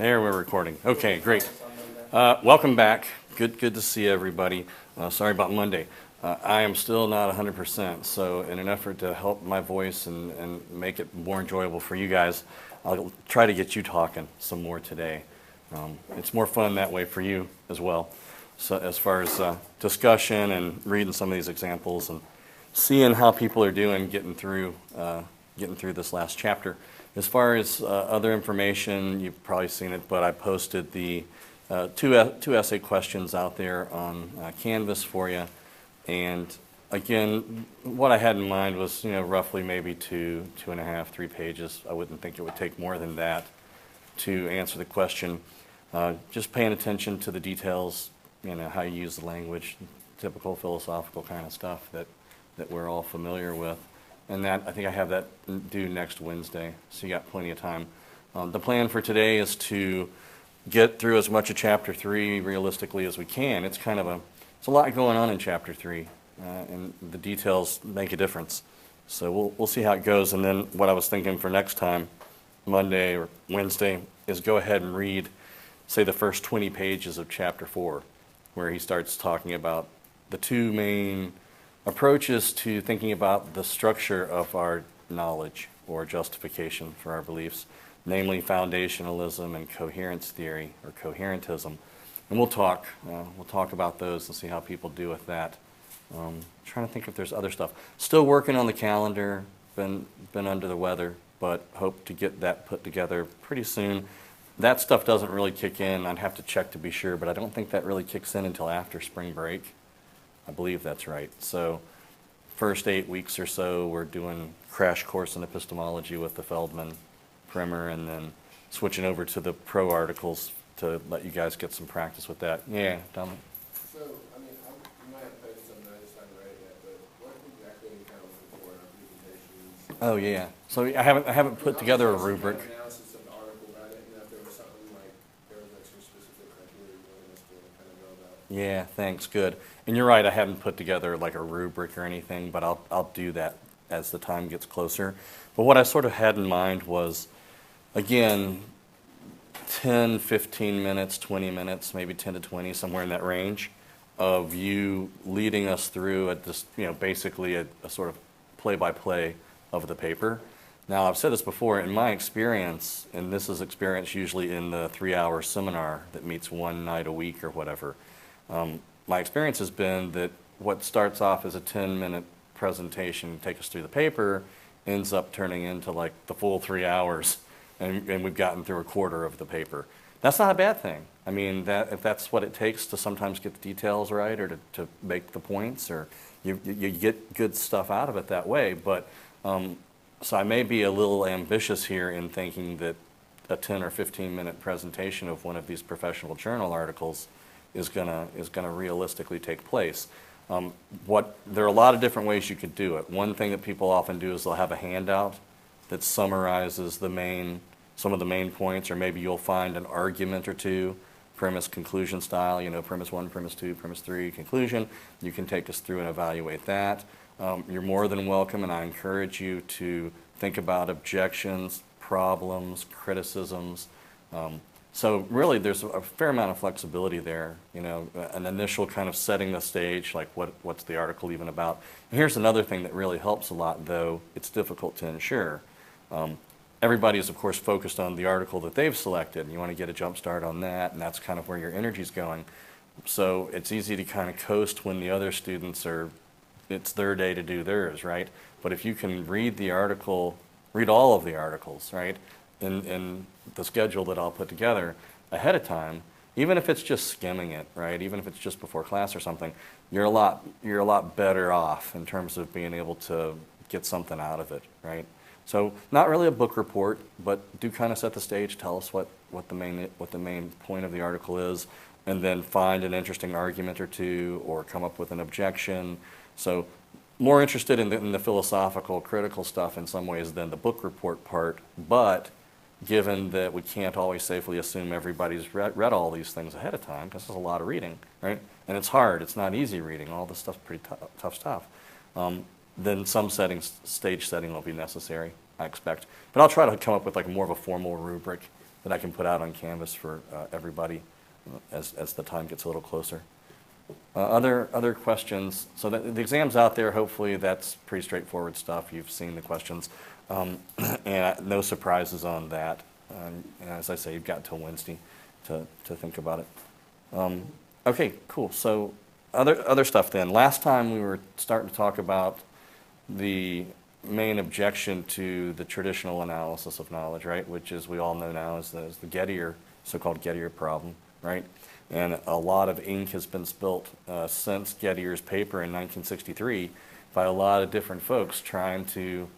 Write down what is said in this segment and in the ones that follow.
There, we're recording. Okay, great. Welcome back. Good to see everybody. Sorry about Monday. I am still not 100%, so in an effort to help my voice and make it more enjoyable for you guys, I'll try to get you talking some more today. It's more fun that way for you as well. So as far as discussion and reading some of these examples and seeing how people are doing getting through this last chapter. As far as other information, you've probably seen it, but I posted the two essay questions out there on Canvas for you. And again, what I had in mind was, roughly maybe 2.5, 3 pages. I wouldn't think it would take more than that to answer the question. Just paying attention to the details, how you use the language, typical philosophical kind of stuff that we're all familiar with. And that, I think I have that due next Wednesday, so you got plenty of time. The plan for today is to get through as much of Chapter 3 realistically as we can. It's a lot going on in Chapter 3, and the details make a difference. So we'll see how it goes, and then what I was thinking for next time, Monday or Wednesday, is go ahead and read, say, the first 20 pages of Chapter 4, where he starts talking about the two main approaches to thinking about the structure of our knowledge or justification for our beliefs, namely foundationalism and coherence theory or coherentism. And we'll talk about those and see how people do with that. Trying to think if there's other stuff. Still working on the calendar, been under the weather, but hope to get that put together pretty soon. That stuff doesn't really kick in. I'd have to check to be sure, but I don't think that really kicks in until after spring break. I believe that's right. So first 8 weeks or so, we're doing crash course in epistemology with the Feldman primer, and then switching over to the pro articles to let you guys get some practice with that. Yeah, Dominic? So, you might have posted something, I just haven't read it yet, but what exactly are you kind of looking for in our presentations? Oh, yeah. So I haven't put together a rubric. Analysis of the article, but I didn't know if there was something like, there was like some specific criteria you wanted us to kind of know about. Yeah, thanks, good. And you're right, I haven't put together like a rubric or anything, but I'll do that as the time gets closer. But what I sort of had in mind was, again, 10, 15 minutes, 20 minutes, maybe 10 to 20, somewhere in that range, of you leading us through at this, basically a sort of play-by-play of the paper. Now, I've said this before, in my experience, and this is experience usually in the 3-hour seminar that meets one night a week or whatever, my experience has been that what starts off as a 10-minute presentation, take us through the paper, ends up turning into like the full 3 hours, and we've gotten through a quarter of the paper. That's not a bad thing. I mean, if that's what it takes to sometimes get the details right or to make the points, or you get good stuff out of it that way. But so I may be a little ambitious here in thinking that a 10 or 15-minute presentation of one of these professional journal articles is gonna realistically take place. There are a lot of different ways you could do it. One thing that people often do is they'll have a handout that summarizes some of the main points, or maybe you'll find an argument or two, premise, conclusion style, premise 1, premise 2, premise 3, conclusion. You can take us through and evaluate that. You're more than welcome, and I encourage you to think about objections, problems, criticisms. So really there's a fair amount of flexibility there, an initial kind of setting the stage, like what's the article even about. And here's another thing that really helps a lot, though it's difficult to ensure. Everybody is, of course, focused on the article that they've selected, and you want to get a jump start on that, and that's kind of where your energy's going. So it's easy to kind of coast when the other students it's their day to do theirs, right? But if you can read all of the articles, right, in the schedule that I'll put together ahead of time, even if it's just skimming it, right, even if it's just before class or something, you're a lot better off in terms of being able to get something out of it, right? So not really a book report, but do kind of set the stage, tell us what the main point of the article is, and then find an interesting argument or two, or come up with an objection. So more interested in the philosophical, critical stuff in some ways than the book report part, but given that we can't always safely assume everybody's read all these things ahead of time, because there's a lot of reading, right? And it's hard, it's not easy reading, all this stuff's pretty tough stuff. Then some stage setting will be necessary. I expect. But I'll try to come up with like more of a formal rubric that I can put out on Canvas for everybody as the time gets a little closer. Other questions? So the exam's out there. Hopefully that's pretty straightforward stuff. You've seen the questions. And no surprises on that. And as I say, you've got till Wednesday to think about it. Okay, cool. So other stuff then. Last time we were starting to talk about the main objection to the traditional analysis of knowledge, right? Which, as we all know now, is the Gettier, so-called Gettier problem, right? And a lot of ink has been spilt since Gettier's paper in 1963 by a lot of different folks trying to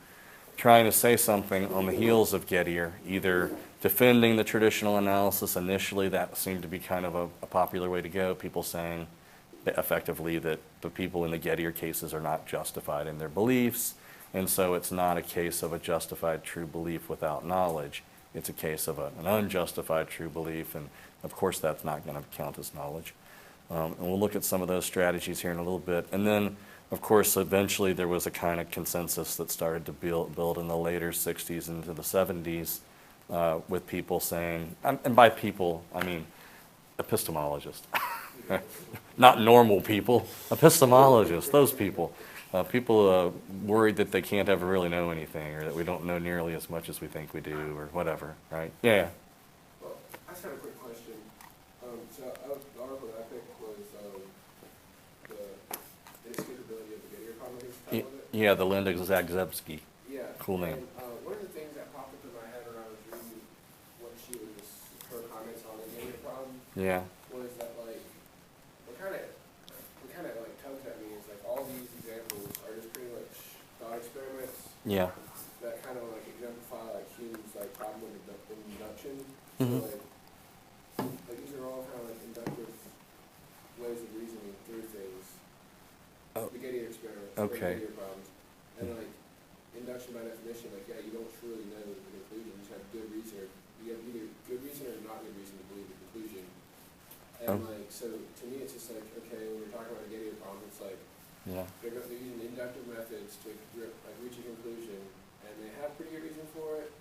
say something on the heels of Gettier, either defending the traditional analysis. Initially, that seemed to be kind of a popular way to go, people saying effectively that the people in the Gettier cases are not justified in their beliefs, and so it's not a case of a justified true belief without knowledge. It's a case of an unjustified true belief, and of course that's not going to count as knowledge. And we'll look at some of those strategies here in a little bit. And then, of course, eventually there was a kind of consensus that started to build in the later 60s into the 70s with people saying, and by people, I mean epistemologists, not normal people, epistemologists, those people. People worried that they can't ever really know anything, or that we don't know nearly as much as we think we do, or whatever, right? Yeah. Well, I just had a quick question. So the article that I picked was the inescapability of the Gettier problem, I guess the title of it. Yeah, the Linda Zagzebski. Yeah. Cool name. And one of the things that popped up in my head when I was reading what her comments on the Gettier problem Yeah. was that, like, what kind of like tugs at me is like all these examples are just pretty much thought experiments Yeah. that kind of like exemplify like Hume's like problem with induction. Mhm. So like these are all kind of like inductive ways of reasoning through things. Oh. The Gettier experiment, Okay. the Gettier problems, and like induction by definition, like yeah, you don't truly know the conclusion. You just have good reason, or you have either good reason or not good reason to believe the conclusion. And like so, to me, it's just like okay, when we're talking about a Gettier problem, it's like Yeah. they're using inductive methods to like reach a conclusion, and they have pretty good reason for it,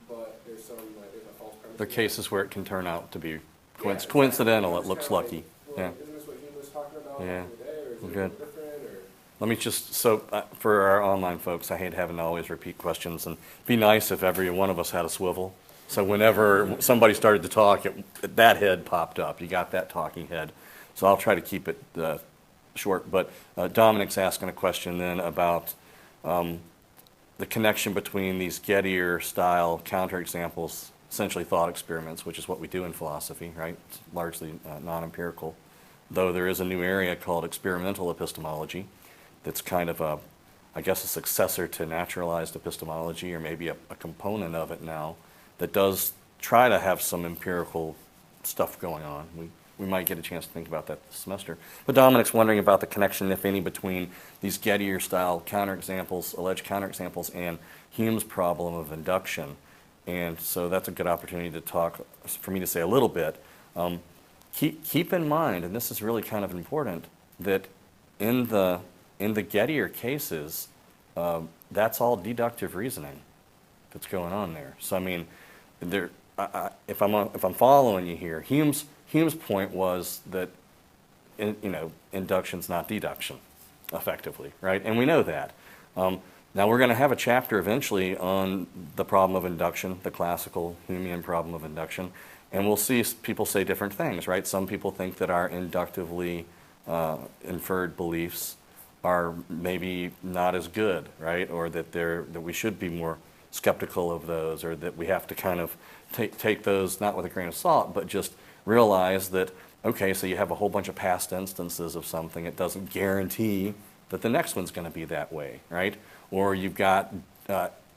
but there's some like there's a false premise. There are cases where it can turn out to be Yeah, coincidental. It it's looks kinda lucky. Like, well, Yeah. isn't this what Hume was talking about Yeah. the other day, or is it Good. different? Or Let me just, so for our online folks, I hate having to always repeat questions, and it'd be nice if every one of us had a swivel. So whenever somebody started to talk, that head popped up. You got that talking head. So I'll try to keep it short. But Dominic's asking a question then about the connection between these Gettier-style counterexamples, essentially thought experiments, which is what we do in philosophy, right? It's largely non-empirical, though there is a new area called experimental epistemology that's kind of I guess, a successor to naturalized epistemology, or maybe a component of it now, that does try to have some empirical stuff going on. We might get a chance to think about that this semester. But Dominic's wondering about the connection, if any, between these Gettier-style counterexamples, alleged counterexamples, and Hume's problem of induction. And so that's a good opportunity to talk, for me to say a little bit. Keep in mind, and this is really kind of important, that in the Gettier cases, that's all deductive reasoning that's going on there. So I mean, if I'm following you here, Hume's point was that induction's not deduction, effectively, right? And we know that. Now we're going to have a chapter eventually on the problem of induction, the classical Humean problem of induction, and we'll see people say different things, right? Some people think that our inductively inferred beliefs are maybe not as good, right? Or that we should be more skeptical of those, or that we have to kind of take those not with a grain of salt, but just realize that, okay, so you have a whole bunch of past instances of something, it doesn't guarantee that the next one's going to be that way, right? Or you've got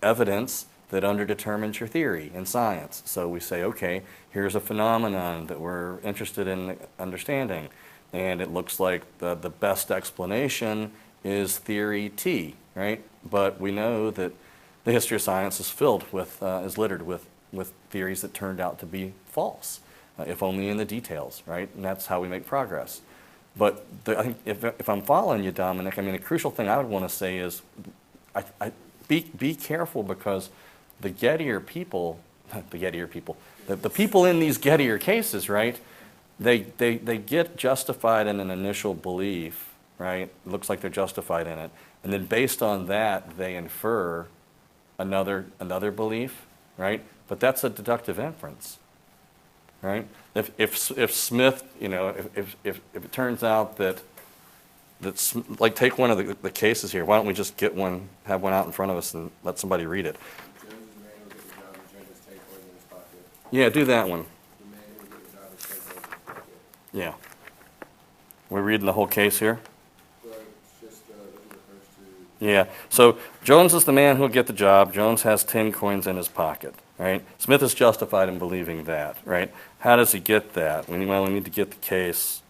evidence that underdetermines your theory in science. So we say, okay, here's a phenomenon that we're interested in understanding, and it looks like the best explanation is theory T, right? But we know that the history of science is filled with, is littered with theories that turned out to be false, if only in the details, right? And that's how we make progress. But I think if I'm following you, Dominic, I mean, a crucial thing I would want to say is be careful, because the Gettier people, the Gettier people, the people in these Gettier cases, right? They get justified in an initial belief, right? It looks like they're justified in it. And then based on that, they infer another belief, right? But that's a deductive inference, right? If Smith, you know, if it turns out that's like, take one of the cases here. Why don't we just get one, have one out in front of us and let somebody read it? Jones's man will get the job, and Jones take one in his pocket. Yeah, do that one. The man will get the job, and take one in his pocket. Yeah. We're reading the whole case here? Well, it's just, those are the first two. Yeah. So Jones is the man who'll get the job. Jones has 10 coins in his pocket, right? Smith is justified in believing that, right? How does he get that? We need to get the case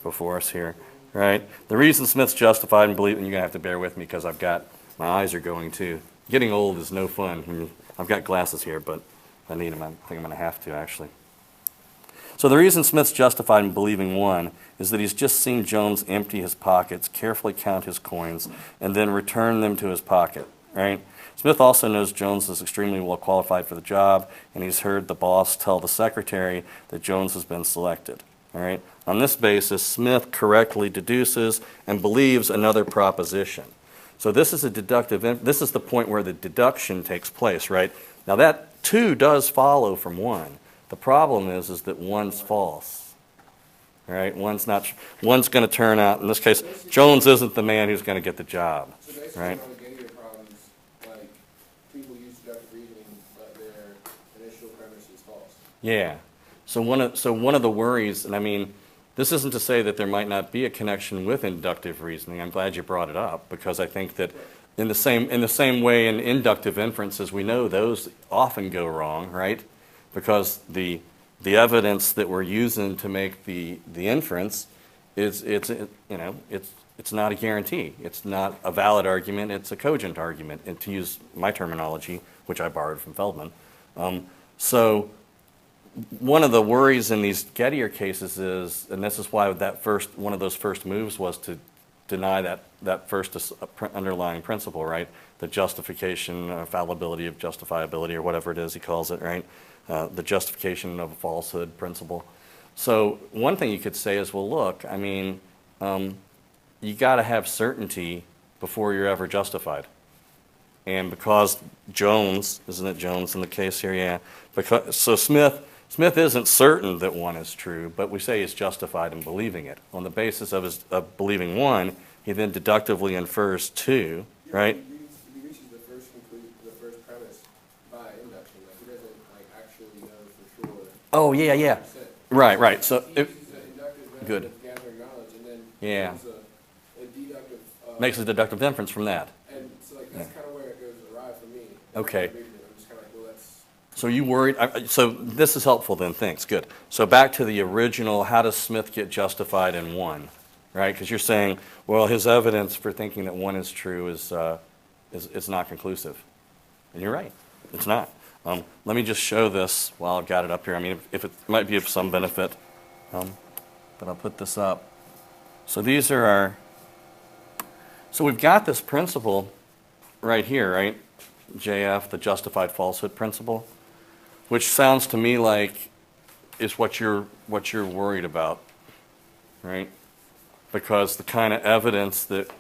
before us here, right? The reason Smith's justified in believing, you're going to have to bear with me because my eyes are going too. Getting old is no fun. I've got glasses here, but I need them. I think I'm going to have to, actually. So the reason Smith's justified in believing one is that he's just seen Jones empty his pockets, carefully count his coins, and then return them to his pocket, right? Smith also knows Jones is extremely well qualified for the job, and he's heard the boss tell the secretary that Jones has been selected, all right? On this basis, Smith correctly deduces and believes another proposition. So this is this is the point where the deduction takes place, right? Now that 2 does follow from 1. The problem is that 1's false, all right? One's going to turn out, in this case, Jones isn't the man who's going to get the job, So basically, right? on the Gettier problems, like, people use deductive reasoning, but their initial premise is false. Yeah. So one of the worries, and I mean, this isn't to say that there might not be a connection with inductive reasoning. I'm glad you brought it up, because I think that in the same way in inductive inferences, we know those often go wrong, right? Because the evidence that we're using to make the inference it's not a guarantee. It's not a valid argument. It's a cogent argument, and to use my terminology, which I borrowed from Feldman. So one of the worries in these Gettier cases is, and this is why one of those first moves was to deny that first underlying principle, right? The justification, fallibility of justifiability, or whatever it is he calls it, right? The justification of a falsehood principle. So one thing you could say is, well, look, I mean, you got to have certainty before you're ever justified. And because Jones, isn't it Jones in the case here? Yeah. So Smith isn't certain that 1 is true, but we say he's justified in believing it. On the basis of believing 1, he then deductively infers 2, right? He reaches the first premise by induction. Like, he doesn't actually know for sure. Oh, yeah. 100%. Right. So he uses the inductive method good. of gathering knowledge, and then Yeah. makes a deductive. Makes a deductive inference from that. And so that's kind of where it goes awry for me. Okay. I'm just kind of like, well, that's. So you worried? So this is helpful then. Thanks. Good. So back to the original. How does Smith get justified in 1? Right? Because you're saying, well, his evidence for thinking that 1 is true is not conclusive, and you're right. It's not. Let me just show this while I've got it up here. I mean, if it might be of some benefit, but I'll put this up. So these are so we've got this principle right here, right? JF, the justified falsehood principle, which sounds to me like is what you're worried about, right? Because the kind of evidence that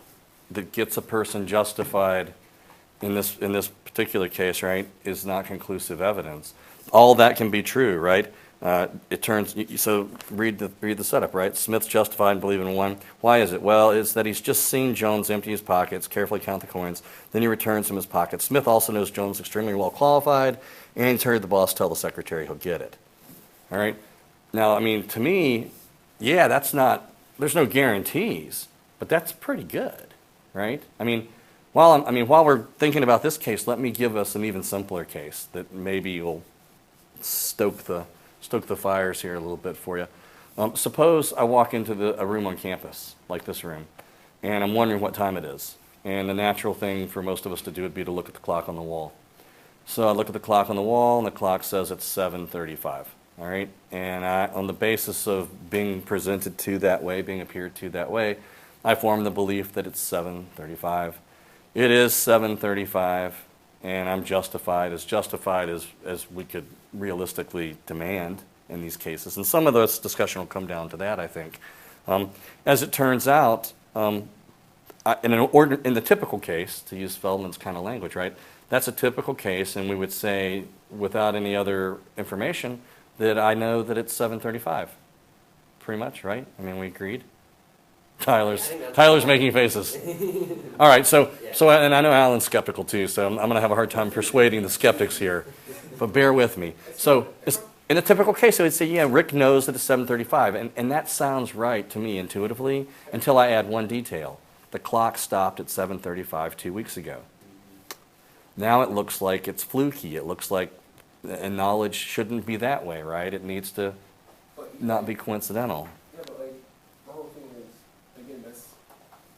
gets a person justified in this particular case, right, is not conclusive evidence. All that can be true, right? So read the setup, right? Smith's justified in believing 1. Why is it? Well, it's that he's just seen Jones empty his pockets, carefully count the coins, then he returns him his pockets. Smith also knows Jones is extremely well qualified, and he's heard the boss tell the secretary he'll get it. All right? Now, I mean, to me, yeah, there's no guarantees, but that's pretty good, right? I mean, while we're thinking about this case, let me give us an even simpler case that maybe will stoke the fires here a little bit for you. Suppose I walk into a room on campus, like this room, and I'm wondering what time it is. And the natural thing for most of us to do would be to look at the clock on the wall. So I look at the clock on the wall, and the clock says it's 7:35. All right? And on the basis of being presented to that way, being appeared to that way, I form the belief that it's 7:35. It is 7:35, and I'm justified as we could realistically demand in these cases. And some of this discussion will come down to that, I think. As it turns out, in the typical case, to use Feldman's kind of language, right? That's a typical case, and we would say, without any other information, that I know that it's 7:35. Pretty much, right? I mean, we agreed. Tyler's making faces. All right, and I know Alan's skeptical too, so I'm going to have a hard time persuading the skeptics here, but bear with me. So in a typical case, I would say, yeah, Rick knows that it's 7:35, and that sounds right to me intuitively until I add one detail. The clock stopped at 7:35 2 weeks ago. Now it looks like it's fluky. It looks like, and knowledge shouldn't be that way, right? It needs to not be coincidental. Yeah, but like, my whole thing is, again, that's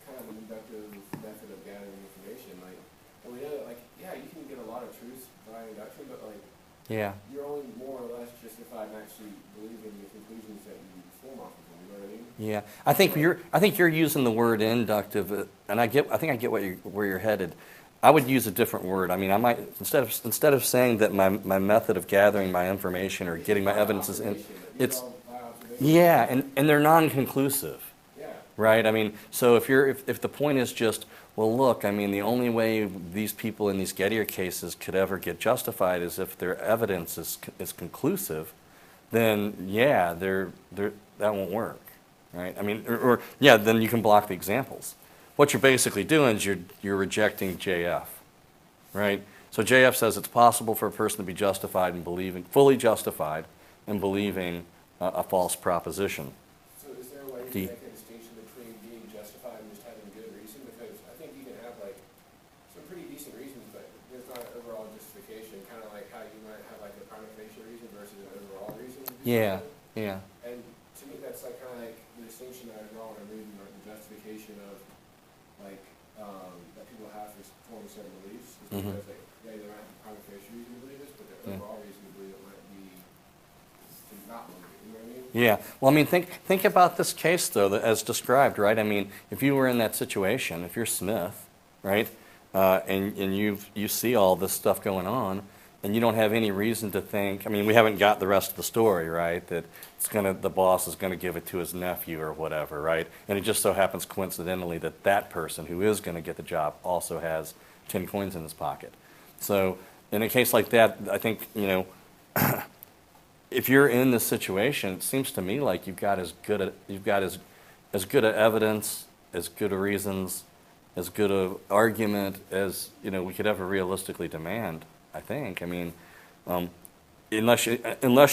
kind of an inductive method of gathering information. Like, and we know that, like, yeah, you can get a lot of truths by induction, but like, Yeah. you're only more or less justified in actually believing the conclusions that you form off of them. You know what I mean? Yeah, I think you're using the word inductive, and I think I get where you're headed. I would use a different word. I mean, I might instead of saying that my method of gathering my information or getting my evidence is in, it's yeah, and they're non-conclusive, Yeah. right? I mean, so if the point is just, well, look, I mean, the only way these people in these Gettier cases could ever get justified is if their evidence is conclusive, then yeah, that won't work, right? I mean, or yeah, then you can block the examples. What you're basically doing is you're rejecting JF, right? So JF says it's possible for a person to be justified in believing, fully justified in believing a false proposition. So is there a way to make a distinction between being justified and just having good reason? Because I think you can have like some pretty decent reasons, but there's not an overall justification, kind of like how you might have like a prima facie reason versus an overall reason. Yeah, yeah. And to me, that's like kind of like the distinction that I draw when I'm reading like the justification of like that people have for forming certain beliefs. Is Mhm. because like, yeah, they might have a prima facie reason to believe this, but their Yeah. overall reason to believe it might be to not believe it. You know what I mean? Yeah. Well, I mean, think about this case, though, as described, right? I mean, if you were in that situation, if you're Smith, right, and you see all this stuff going on, and you don't have any reason to think, I mean, we haven't got the rest of the story, right, that the boss is going to give it to his nephew or whatever, right? And it just so happens coincidentally that that person who is going to get the job also has 10 coins in his pocket. So in a case like that, I think, if you're in this situation, it seems to me like you've got as good a evidence, as good a reasons, as good a argument as we could ever realistically demand. I think. I mean, unless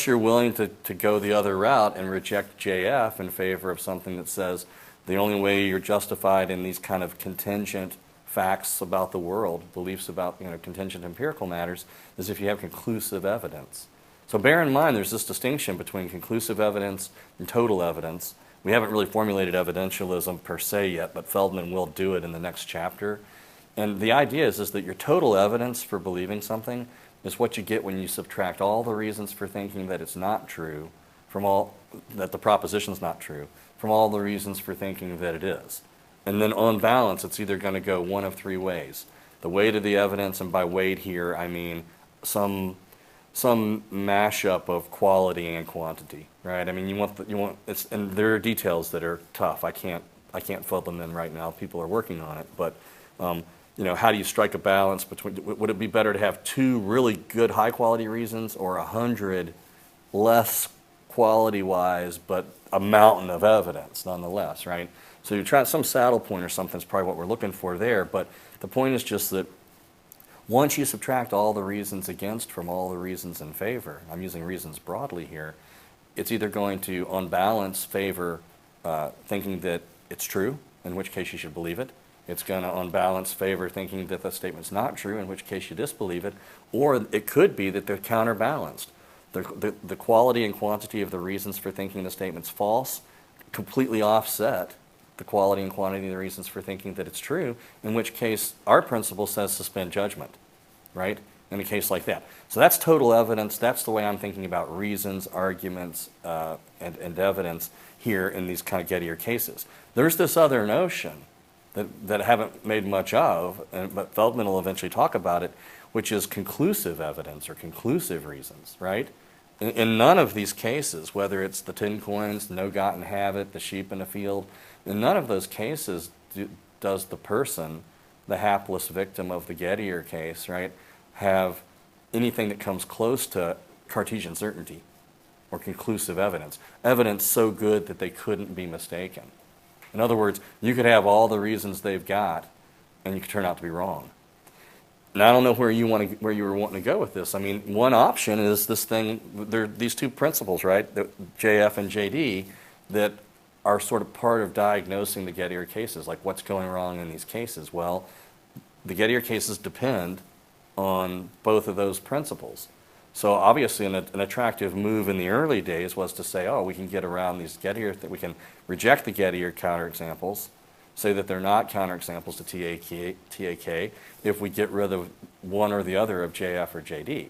you're willing to go the other route and reject JF in favor of something that says the only way you're justified in these kind of contingent facts about the world, beliefs about contingent empirical matters, is if you have conclusive evidence. So bear in mind there's this distinction between conclusive evidence and total evidence. We haven't really formulated evidentialism per se yet, but Feldman will do it in the next chapter. And the idea is that your total evidence for believing something is what you get when you subtract all the reasons for thinking that it's not true that the proposition's not true, from all the reasons for thinking that it is. And then on balance, it's either going to go one of three ways. The weight of the evidence, and by weight here, I mean some mashup of quality and quantity, right? I mean, and there are details that are tough. I can't fill them in right now. People are working on it, but how do you strike a balance between? Would it be better to have 2 really good high quality reasons, or 100 less quality wise, but a mountain of evidence nonetheless, right? So you try some saddle point or something is probably what we're looking for there. But the point is just that once you subtract all the reasons against from all the reasons in favor, I'm using reasons broadly here, it's either going to, on balance, favor thinking that it's true, in which case you should believe it. It's going to, on balance, favor thinking that the statement's not true, in which case you disbelieve it. Or it could be that they're counterbalanced. The quality and quantity of the reasons for thinking the statement's false completely offset the quality and quantity of the reasons for thinking that it's true, in which case our principle says suspend judgment, right, in a case like that. So that's total evidence. That's the way I'm thinking about reasons, arguments, and evidence here in these kind of Gettier cases. There's this other notion that I haven't made much of, but Feldman will eventually talk about it, which is conclusive evidence or conclusive reasons, right? In none of these cases, whether it's the 10 coins, no gotten habit, the sheep in the field, in none of those cases does the person, the hapless victim of the Gettier case, right, have anything that comes close to Cartesian certainty or conclusive evidence. Evidence so good that they couldn't be mistaken. In other words, you could have all the reasons they've got, and you could turn out to be wrong. Now, I don't know where you were wanting to go with this. I mean, one option is this thing. There are these two principles, right, JF and JD, that are sort of part of diagnosing the Gettier cases, like what's going wrong in these cases. Well, the Gettier cases depend on both of those principles. So obviously, an attractive move in the early days was to say, oh, we can get around these Gettier, we can reject the Gettier counterexamples, say that they're not counterexamples to TAK if we get rid of one or the other of JF or JD.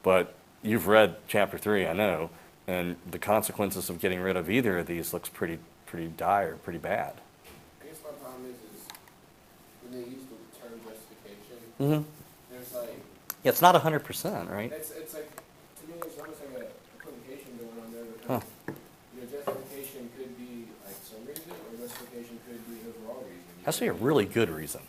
But you've read Chapter 3, I know, and the consequences of getting rid of either of these looks pretty dire, pretty bad. I guess my problem is when they use the term justification, Mm-hmm. there's like, Yeah, it's not 100%, right? it's like, to me, there's almost like a equivocation going on there because, justification could be like some reason, or justification could be an overall reason. Has to be a really good reason.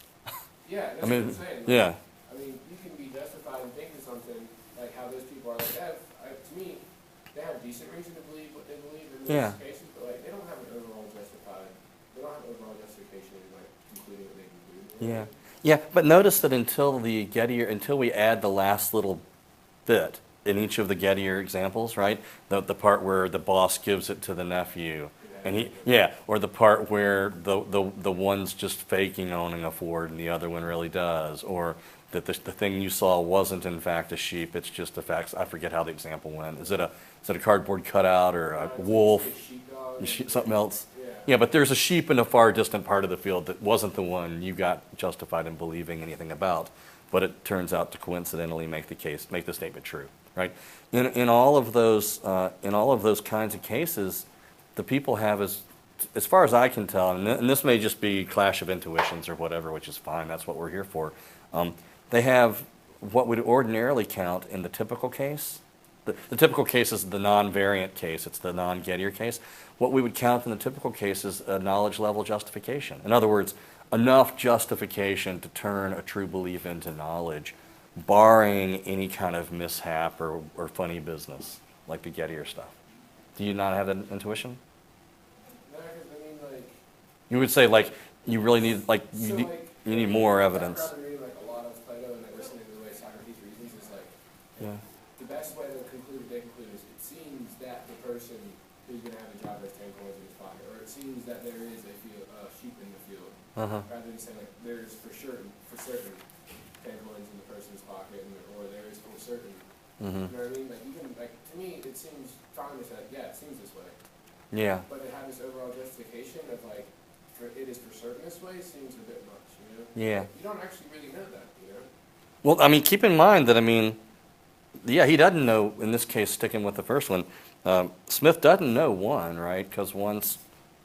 Yeah, that's I mean, what I'm saying. yeah. I mean, you can be justified in thinking something, like how those people are, like, to me, they have decent reason to believe what they believe in Yeah. most cases, but like, they don't have an overall justified, they don't have overall justification in like concluding what they conclude. Yeah. Yeah, but notice that until we add the last little bit in each of the Gettier examples, right? The part where the boss gives it to the nephew, and or the part where the one's just faking owning a Ford and the other one really does, or that the thing you saw wasn't in fact a sheep, it's just a fact. I forget how the example went. Is it a cardboard cutout or a wolf? Something else? Yeah, but there's a sheep in a far distant part of the field that wasn't the one you got justified in believing anything about, but it turns out to coincidentally make the statement true, right? In all of those kinds of cases, the people have, as far as I can tell, and this may just be clash of intuitions or whatever, which is fine. That's what we're here for. They have what would ordinarily count in the typical case. The typical case is the non-variant case. It's the non-Gettier case. What we would count in the typical case is a knowledge level justification. In other words, enough justification to turn a true belief into knowledge, barring any kind of mishap or funny business, like the Gettier stuff. Do you not have that intuition? No, 'cause I mean, like, You would say, like, you really need, you need more evidence. I've reading like a lot of Plato and like listening to the way Socrates reasons is like, Yeah. the best way to conclude what they conclude is it seems that the person who's going to have a job has 10 coins in his pocket, or it seems that there is a sheep in the field, Uh-huh. rather than saying like there's for certain 10 coins in the person's pocket, or there is for certain. Mm-hmm. You know what I mean? Like you can like to me it seems strong to say like, yeah, it seems this way, Yeah. but to have this overall justification of like it is for certain this way seems a bit much. You know? Yeah. You don't actually really know that. You know? Well, I mean, keep in mind that, yeah, he doesn't know, in this case, sticking with the first one, Smith doesn't know one, right? Because one's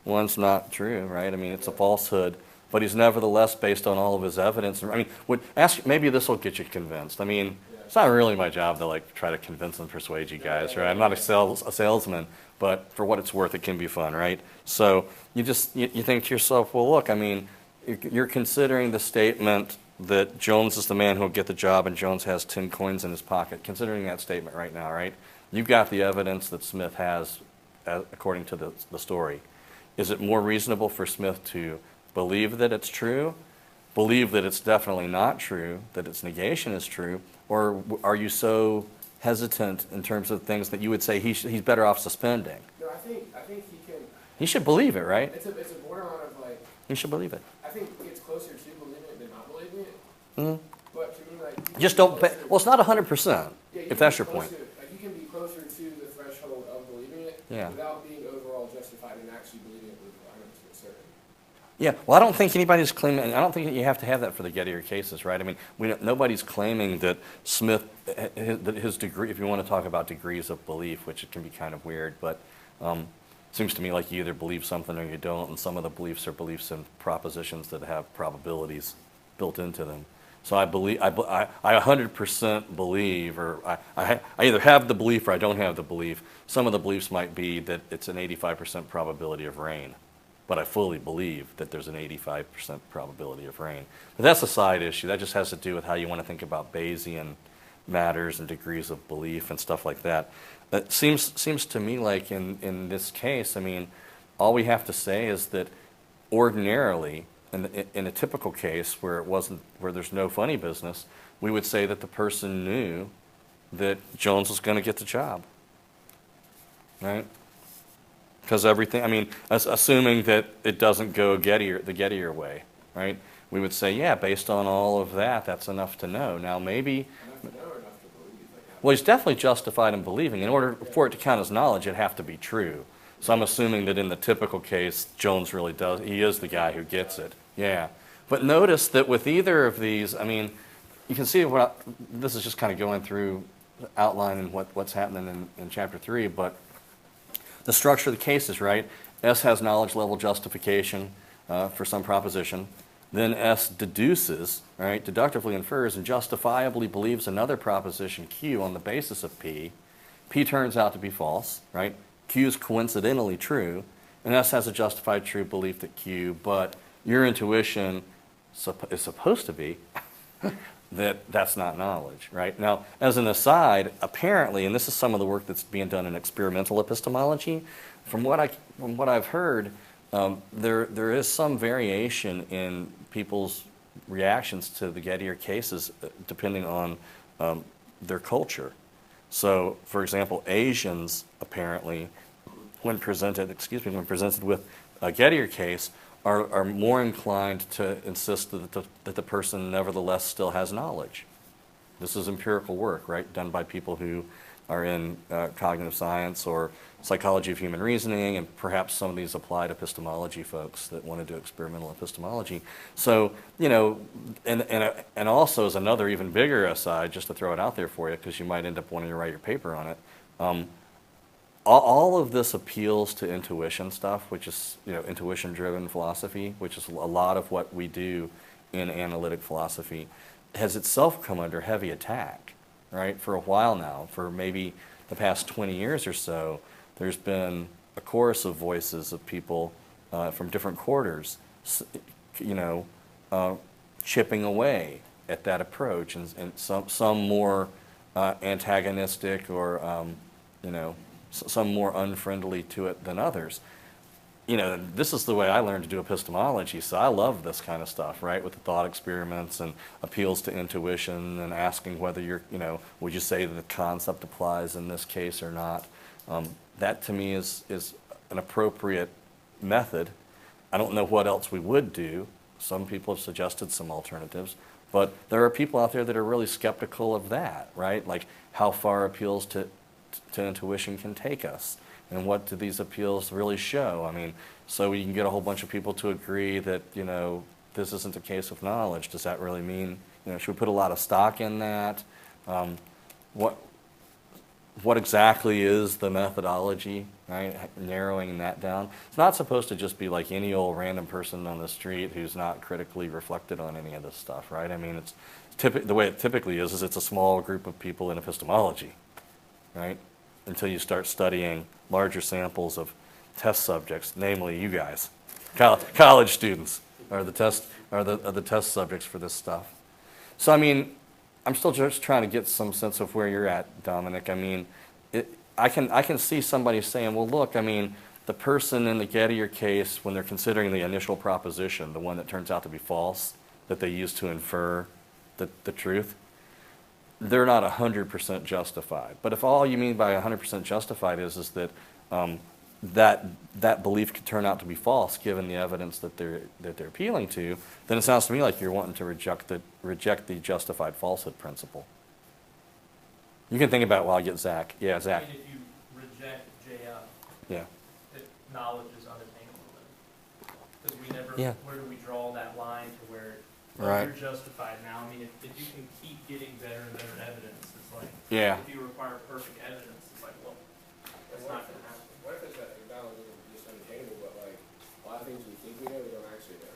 not true, right? I mean, it's a falsehood, but he's nevertheless, based on all of his evidence, I mean, maybe this will get you convinced. I mean, it's not really my job to, like, try to convince and persuade you guys, right? I'm not a salesman, but for what it's worth, it can be fun, right? So you think to yourself, well, look, I mean, you're considering the statement that Jones is the man who will get the job and Jones has 10 coins in his pocket. Considering that statement right now, right? You've got the evidence that Smith has, according to the story. Is it more reasonable for Smith to believe that it's true, believe that it's definitely not true, that its negation is true, or are you so hesitant in terms of things that you would say he's better off suspending? No, I think he can. He should believe it, right? It's a borderline of like. He should believe it. I think it's closer to believing it than not believing it. Mm-hmm. But to me, like. Just don't pay. Well, it's not 100%, if that's your point. Like you can be closer to the threshold of believing it without being overall justified in actually believing it with 100% certain. Yeah, well, I don't think anybody's claiming, I don't think you have to have that for the Gettier cases, right? I mean, nobody's claiming that Smith, his degree, if you want to talk about degrees of belief, which it can be kind of weird, but seems to me like you either believe something or you don't, and some of the beliefs are beliefs in propositions that have probabilities built into them. So I believe, I 100% believe, or I either have the belief or I don't have the belief. Some of the beliefs might be that it's an 85% probability of rain, but I fully believe that there's an 85% probability of rain. But that's a side issue. That just has to do with how you want to think about Bayesian matters and degrees of belief and stuff like that. It seems to me like in this case, I mean, all we have to say is that ordinarily, in a typical case where there's no funny business, we would say that the person knew that Jones was going to get the job, right? Because everything, I mean, assuming that it doesn't go the Gettier way, right? We would say, yeah, based on all of that, that's enough to know. Now maybe, Enough to know or enough to believe, like, how- well, he's definitely justified in believing. In order for it to count as knowledge, it'd have to be true. So I'm assuming that in the typical case, Jones really does, he is the guy who gets it. Yeah. But notice that with either of these, I mean, you can see this is just kind of going through, outlining what's happening in chapter 3, but the structure of the case is right. S has knowledge level justification for some proposition. Then S deduces, right, deductively infers and justifiably believes another proposition Q on the basis of P. P turns out to be false, right? Q is coincidentally true, and S has a justified true belief that Q, but your intuition is supposed to be that that's not knowledge, right? Now, as an aside, apparently, and this is some of the work that's being done in experimental epistemology, from what I've heard, there is some variation in people's reactions to the Gettier cases depending on their culture. So, for example, Asians apparently, when presented with a Gettier case, are more inclined to insist that the person nevertheless still has knowledge. This is empirical work, right, done by people who are in cognitive science or psychology of human reasoning, and perhaps some of these applied epistemology folks that want to do experimental epistemology. So, you know, and also as another even bigger aside, just to throw it out there for you, because you might end up wanting to write your paper on it, all of this appeals to intuition stuff, which is, you know, intuition-driven philosophy, which is a lot of what we do in analytic philosophy, has itself come under heavy attack, right? For a while now, for maybe the past 20 years or so, there's been a chorus of voices of people from different quarters, you know, chipping away at that approach, and some more antagonistic or, you know, some more unfriendly to it than others. You know, this is the way I learned to do epistemology, so I love this kind of stuff, right, with the thought experiments and appeals to intuition and asking whether you're, you know, would you say that the concept applies in this case or not. That to me is an appropriate method. I don't know what else we would do. Some people have suggested some alternatives, but there are people out there that are really skeptical of that, right? Like how far appeals to intuition can take us, and what do these appeals really show? I mean, so you can get a whole bunch of people to agree that, you know, this isn't a case of knowledge. Does that really mean, you know, should we put a lot of stock in that? What exactly is the methodology, right? Narrowing that down. It's not supposed to just be like any old random person on the street who's not critically reflected on any of this stuff, right? I mean, it's the way it typically is it's a small group of people in epistemology, right? Until you start studying larger samples of test subjects, namely you guys, college students are the test subjects for this stuff. So I mean, I'm still just trying to get some sense of where you're at, Dominic. I mean, I can see somebody saying, well, look, I mean, the person in the Gettier case, when they're considering the initial proposition, the one that turns out to be false, that they use to infer the truth, they're not 100% justified. But if all you mean by 100% justified is that that belief could turn out to be false, given the evidence that they're appealing to, then it sounds to me like you're wanting to reject the justified falsehood principle. You can think about it while I get Zach. Yeah, Zach. I mean, if you reject JF, Yeah. that knowledge is unattainable then. Because we never, Yeah. where do we draw that line to where Right. you're justified now? I mean, if you can keep getting better and better evidence, it's like, Yeah. if you require perfect evidence, it's like, well, that's not going to happen. What if it's that knowledge isn't just unattainable, but like a lot of things we think we know, we don't actually know.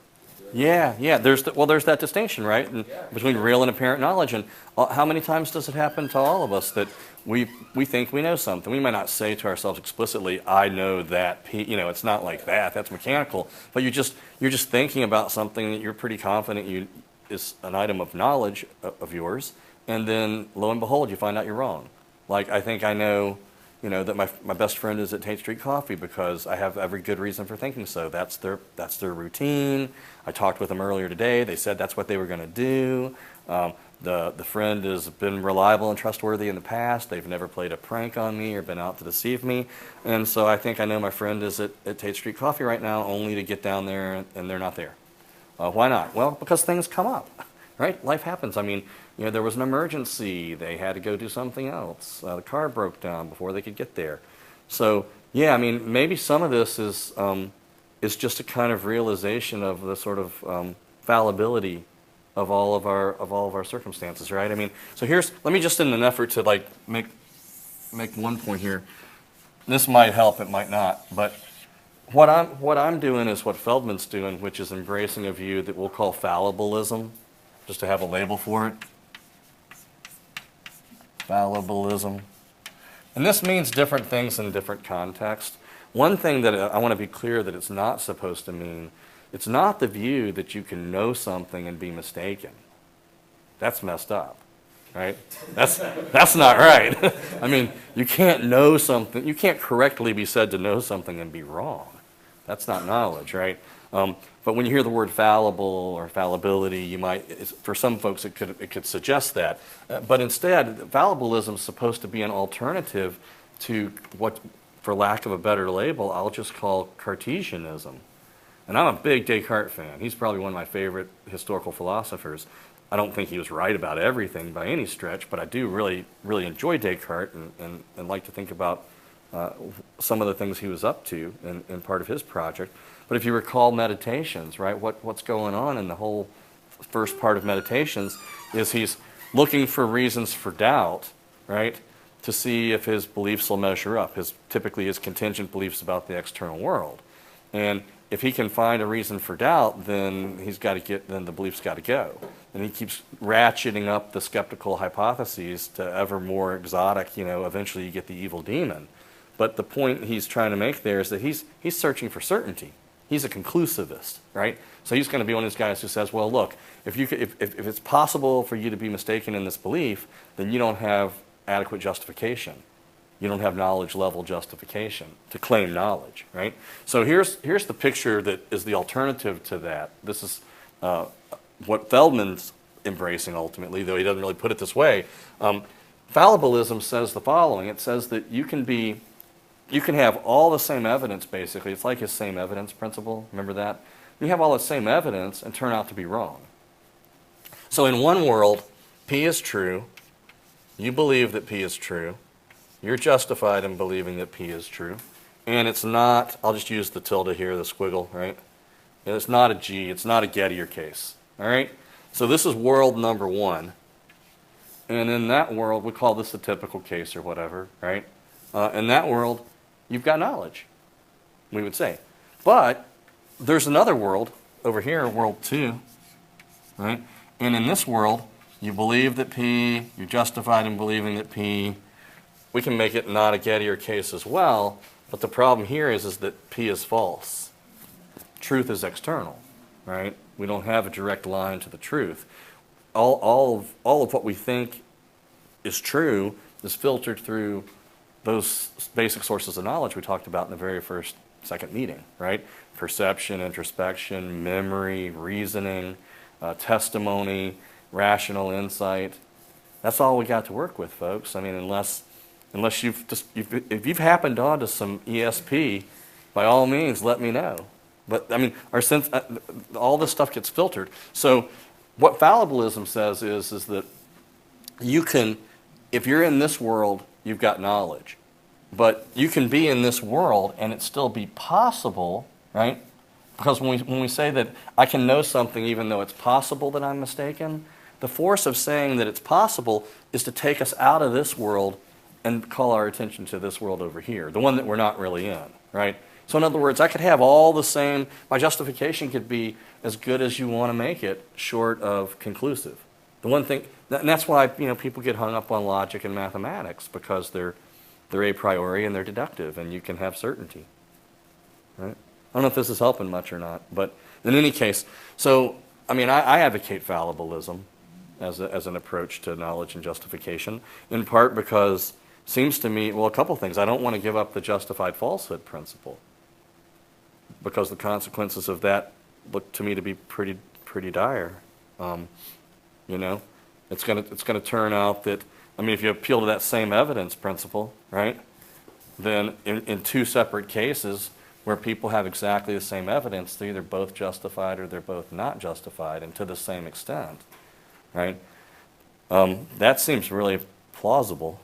Yeah. There's that distinction, right? And Yeah. between real and apparent knowledge. And how many times does it happen to all of us that we think we know something? We might not say to ourselves explicitly, "I know that." It's not like that. That's mechanical. But you're just thinking about something that you're pretty confident is an item of knowledge of yours, and then lo and behold, you find out you're wrong. Like I think I know. That my best friend is at Tate Street Coffee because I have every good reason for thinking so. That's their routine. I talked with them earlier today. They said that's what they were going to do. The friend has been reliable and trustworthy in the past. They've never played a prank on me or been out to deceive me. And so I think I know my friend is at Tate Street Coffee right now only to get down there and they're not there. Why not? Well, because things come up, right? Life happens. I mean, there was an emergency. They had to go do something else. The car broke down before they could get there. So, yeah, I mean, maybe some of this is just a kind of realization of the sort of fallibility of all of our circumstances, right? I mean, so let me just in an effort to like make one point here. This might help, it might not, but what I'm doing is what Feldman's doing, which is embracing a view that we'll call fallibilism, just to have a label for it. Fallibilism. And this means different things in different contexts. One thing that I want to be clear that it's not supposed to mean, it's not the view that you can know something and be mistaken. That's messed up, right? That's not right. I mean, you can't know something, you can't correctly be said to know something and be wrong. That's not knowledge, right? But when you hear the word fallible or fallibility, for some folks it could suggest that. But instead, fallibilism is supposed to be an alternative to what, for lack of a better label, I'll just call Cartesianism. And I'm a big Descartes fan. He's probably one of my favorite historical philosophers. I don't think he was right about everything by any stretch, but I do really, really enjoy Descartes and like to think about some of the things he was up to in part of his project. But if you recall Meditations, right, what's going on in the whole first part of Meditations is he's looking for reasons for doubt, right, to see if his beliefs will measure up, typically his contingent beliefs about the external world. And if he can find a reason for doubt, then the belief's got to go. And he keeps ratcheting up the skeptical hypotheses to ever more exotic, eventually you get the evil demon. But the point he's trying to make there is that he's searching for certainty. He's a conclusivist, right? So he's going to be one of these guys who says, well, look, if it's possible for you to be mistaken in this belief, then you don't have adequate justification. You don't have knowledge level justification to claim knowledge, right? So here's the picture that is the alternative to that. This is what Feldman's embracing ultimately, though he doesn't really put it this way. Fallibilism says the following. It says that you can have all the same evidence, basically. It's like his same evidence principle. Remember that? You have all the same evidence and turn out to be wrong. So in one world, P is true. You believe that P is true. You're justified in believing that P is true. And it's not, I'll just use the tilde here, the squiggle, right? And it's not a G. It's not a Gettier case, all right? So this is world number one. And in that world, we call this the typical case or whatever, right? In that world, you've got knowledge, we would say. But there's another world over here, world 2, right? And in this world, you believe that P, you're justified in believing that P. We can make it not a Gettier case as well, but the problem here is that P is false. Truth is external, right? We don't have a direct line to the truth. All of what we think is true is filtered through those basic sources of knowledge we talked about in the very second meeting, right? Perception, introspection, memory, reasoning, testimony, rational insight. That's all we got to work with, folks. I mean, unless if you've happened onto some ESP, by all means, let me know. But I mean, all this stuff gets filtered. So, what fallibilism says is that you can, if you're in this world, you've got knowledge, but you can be in this world and it still be possible, right? Because when we say that I can know something even though it's possible that I'm mistaken, the force of saying that it's possible is to take us out of this world and call our attention to this world over here, the one that we're not really in, right? So in other words, I could have all the same, my justification could be as good as you want to make it, short of conclusive. The one thing, and that's why, people get hung up on logic and mathematics, because they're a priori and they're deductive, and you can have certainty. Right? I don't know if this is helping much or not, but in any case, so, I advocate fallibilism as an approach to knowledge and justification, in part because it seems to me, well, a couple things. I don't want to give up the justified falsehood principle, because the consequences of that look to me to be pretty dire. It's gonna turn out that, if you appeal to that same evidence principle, right, then in two separate cases where people have exactly the same evidence, they're either both justified or they're both not justified, and to the same extent, right? That seems really plausible.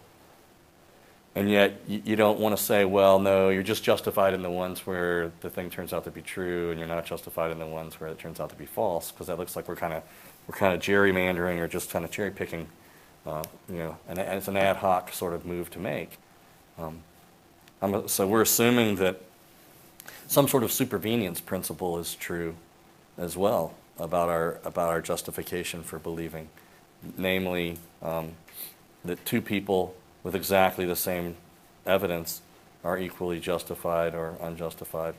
And yet you don't want to say, well, no, you're just justified in the ones where the thing turns out to be true, and you're not justified in the ones where it turns out to be false, because that looks like we're kind of gerrymandering, or just kind of cherry picking, and it's an ad hoc sort of move to make. So we're assuming that some sort of supervenience principle is true as well about our justification for believing, namely that two people with exactly the same evidence are equally justified or unjustified.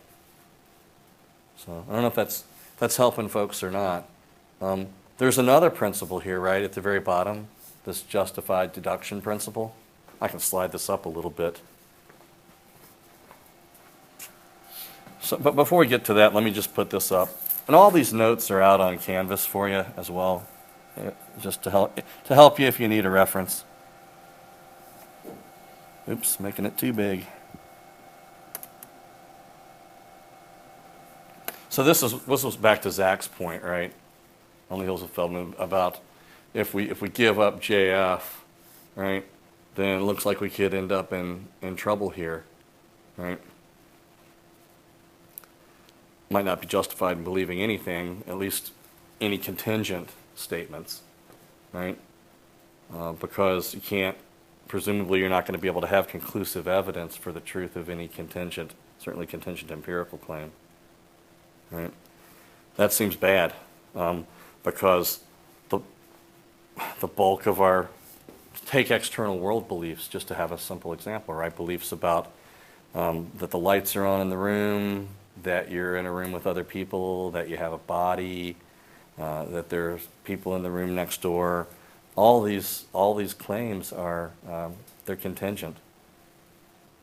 So I don't know if that's helping folks or not. There's another principle here, right, at the very bottom, this justified deduction principle. I can slide this up a little bit. So, but before we get to that, let me just put this up. And all these notes are out on Canvas for you as well, just to help you if you need a reference. Oops, making it too big. So this was back to Zach's point, right? On the heels of Feldman, about if we give up JF, right, then it looks like we could end up in trouble here, right? Might not be justified in believing anything, at least any contingent statements, right? Because you can't, presumably you're not going to be able to have conclusive evidence for the truth of any contingent, certainly contingent empirical claim, right? That seems bad, because the bulk of our, take external world beliefs, just to have a simple example, right? Beliefs about that the lights are on in the room, that you're in a room with other people, that you have a body, that there's people in the room next door. All these claims are they're contingent,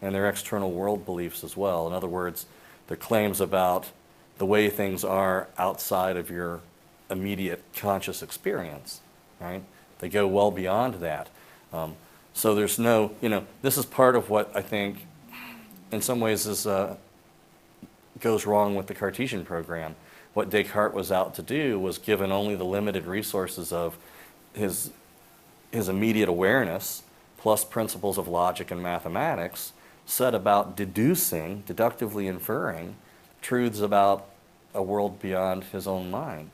and they're external world beliefs as well. In other words, they're claims about the way things are outside of your immediate conscious experience, right? They go well beyond that. So there's no, this is part of what I think, in some ways, is goes wrong with the Cartesian program. What Descartes was out to do was, given only the limited resources of his immediate awareness, plus principles of logic and mathematics, set about deductively inferring truths about a world beyond his own mind,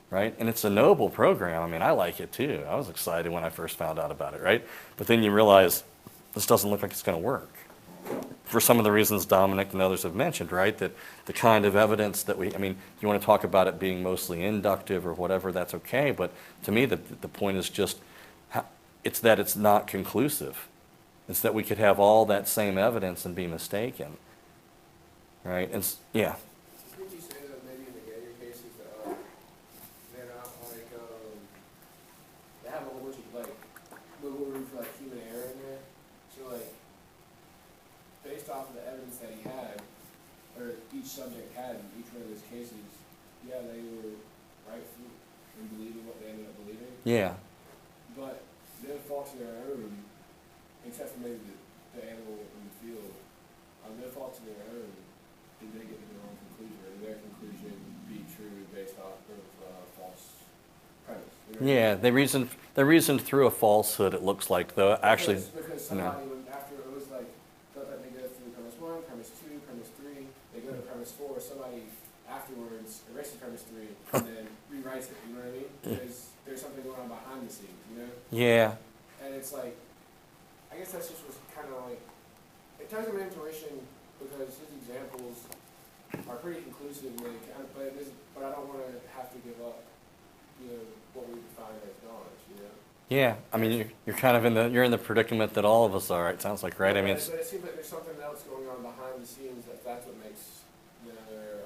right? And it's a noble program. I like it too. I was excited when I first found out about it, right? But then you realize this doesn't look like it's going to work, for some of the reasons Dominic and others have mentioned, right? That the kind of evidence that you want to talk about it being mostly inductive or whatever, that's okay. But to me, the point is just, it's that it's not conclusive. It's that we could have all that same evidence and be mistaken, right? And yeah. Did you say that maybe in the Gator cases that they're not like they have a whole bunch of wiggle room for human error in there? So based off of the evidence that he had, or each subject had in each one of those cases, yeah, they were right in believing what they ended up believing. Yeah. But their faults of their own, except for maybe the animal in the field, their faults of their own, did they get to their own conclusion, or did their conclusion be true based off of false premise? Yeah, they reasoned through a falsehood, it looks like, though. Actually, because somebody, after it was thought that they go through premise 1, premise 2, premise 3, they go to premise 4, somebody afterwards erases premise 3 and then rewrites it, you know what I mean? Because there's something going on behind the scenes, Yeah. And it's I guess that's just was kind of it ties to my intuition because his examples are pretty conclusive, and they kind of, but I don't want to have to give up, you know, what we define as knowledge, you know? Yeah, I mean, you're kind of you're in the predicament that all of us are, it sounds like, right? I mean, it's, But it seems like there's something else going on behind the scenes, that's what makes their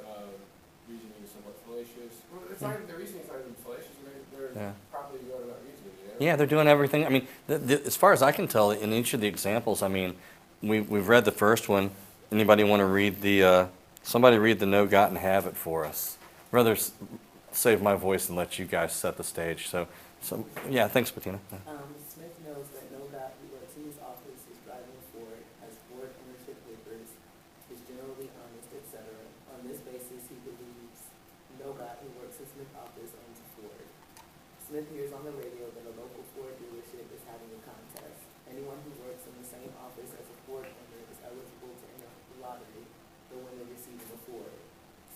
reasoning somewhat fallacious. Well, it's not even, the reasoning's not even fallacious, they're Yeah. properly going about reasoning, you know? yeah, they're doing everything. I mean, as far as I can tell, in each of the examples, I mean, we've read the first one. Anybody want to read somebody read the No Got and Have It for us? Rather save my voice and let you guys set the stage. So yeah, thanks, Bettina. Yeah. Smith knows that NOGOT, who works in his office, is driving a Ford, has Ford ownership papers, is generally honest, etc. On this basis, he believes NOGOT, who works in Smith's office, owns a Ford. Smith hears on the radio that a local Ford dealership is having a contest. Anyone who works in the same office as a Ford owner is eligible to enter the lottery, the winner receiving a Ford.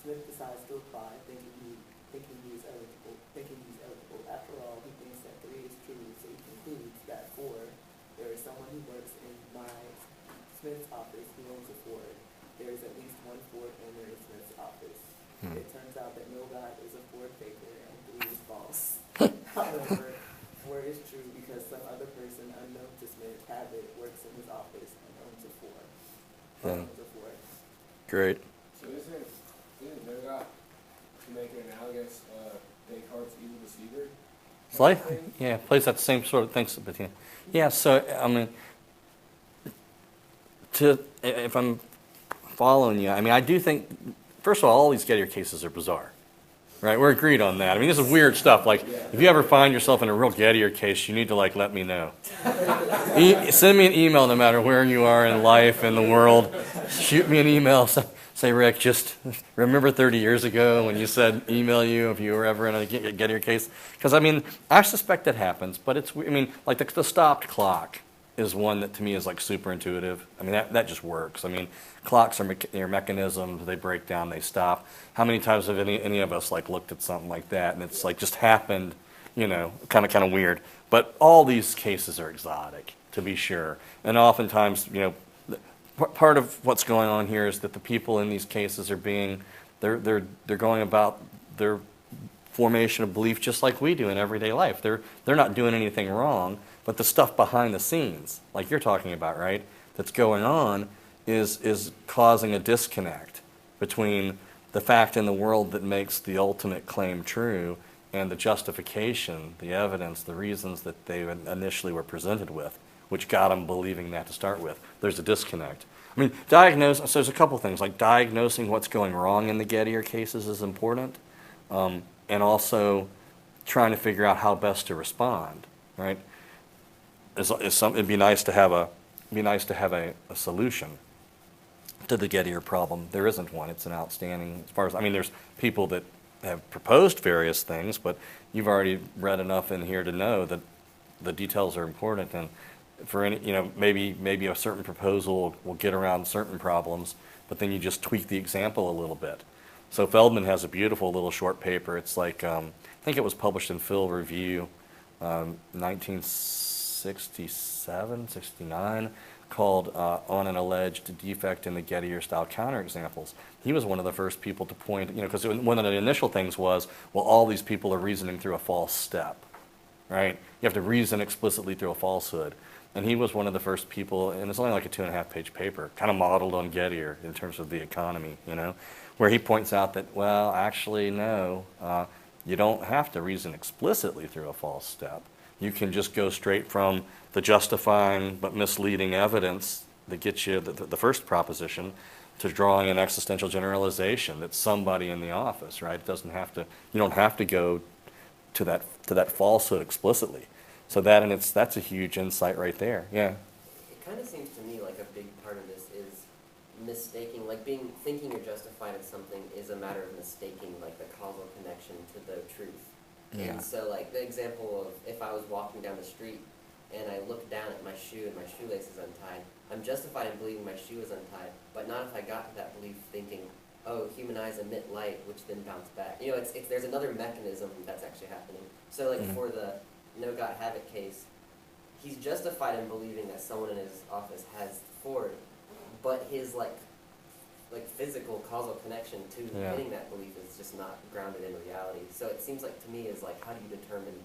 Smith decides to apply, thinking he's eligible. After all, he thinks that 3 is true, so he concludes that 4, there is someone who works in Smith's office who owns a Ford. There is at least one Ford owner in Smith's office. It turns out that NOGOT is a Ford faker and 3 is false. However, 4 is true because some other person unknown to Smith, Cabot, works in his office and owns a Ford. Great. So isn't NOGOT, to make it analogous, Descartes' evil deceiver? It's like, yeah, plays that same sort of thing, Bettina. Yeah, so, I mean, if I'm following you, I mean, I do think, first of all these Gettier cases are bizarre, right? We're agreed on that. I mean, this is weird stuff. Like, if you ever find yourself in a real Gettier case, you need to, like, let me know. Send me an email no matter where you are in life, in the world. Shoot me an email. Say, Rick, just remember 30 years ago when you said email you if you were ever in a Gettier case? Because, I mean, I suspect that happens, but it's, I mean, like the stopped clock is one that to me is like super intuitive. I mean, that just works. I mean, clocks are mechanisms, they break down, they stop. How many times have any of us like looked at something like that and it's like just happened, you know, kind of weird. But all these cases are exotic, to be sure. And oftentimes, you know, part of what's going on here is that the people in these cases are they're going about their formation of belief just like we do in everyday life. They're not doing anything wrong, but the stuff behind the scenes, like you're talking about, right, that's going on is causing a disconnect between the fact in the world that makes the ultimate claim true and the justification, the evidence, the reasons that they initially were presented with, which got them believing that to start with. There's a disconnect. I mean, so there's a couple things, like diagnosing what's going wrong in the Gettier cases is important, and also trying to figure out how best to respond, right? It'd be nice to have a solution to the Gettier problem. There isn't one. It's an outstanding, as far as, I mean, there's people that have proposed various things, but you've already read enough in here to know that the details are important, and for any, you know, maybe a certain proposal will get around certain problems, but then you just tweak the example a little bit. So Feldman has a beautiful little short paper. It's like, I think it was published in Phil Review, 1967, 69, called On an Alleged Defect in the Gettier Style Counterexamples. He was one of the first people to point, you know, because one of the initial things was, well, all these people are reasoning through a false step, right? You have to reason explicitly through a falsehood. And he was one of the first people, and it's only like a 2.5-page paper, kind of modeled on Gettier in terms of the economy, you know, where he points out that, well, actually, no, you don't have to reason explicitly through a false step. You can just go straight from the justifying but misleading evidence that gets you the first proposition to drawing an existential generalization that somebody in the office, right? It doesn't have to, you don't have to go to that falsehood explicitly. So that's a huge insight right there. Yeah. It kind of seems to me like a big part of this is mistaking, like thinking you're justified in something is a matter of mistaking like the causal connection to the truth. Yeah. And so like the example of if I was walking down the street and I look down at my shoe and my shoelace is untied, I'm justified in believing my shoe is untied, but not if I got to that belief thinking, oh, human eyes emit light, which then bounce back. You know, it's there's another mechanism that's actually happening. So like for the No Got Have It case, he's justified in believing that someone in his office has Ford, but his like like physical causal connection to Yeah. getting that belief is just not grounded in reality. So it seems like to me is like, how do you determine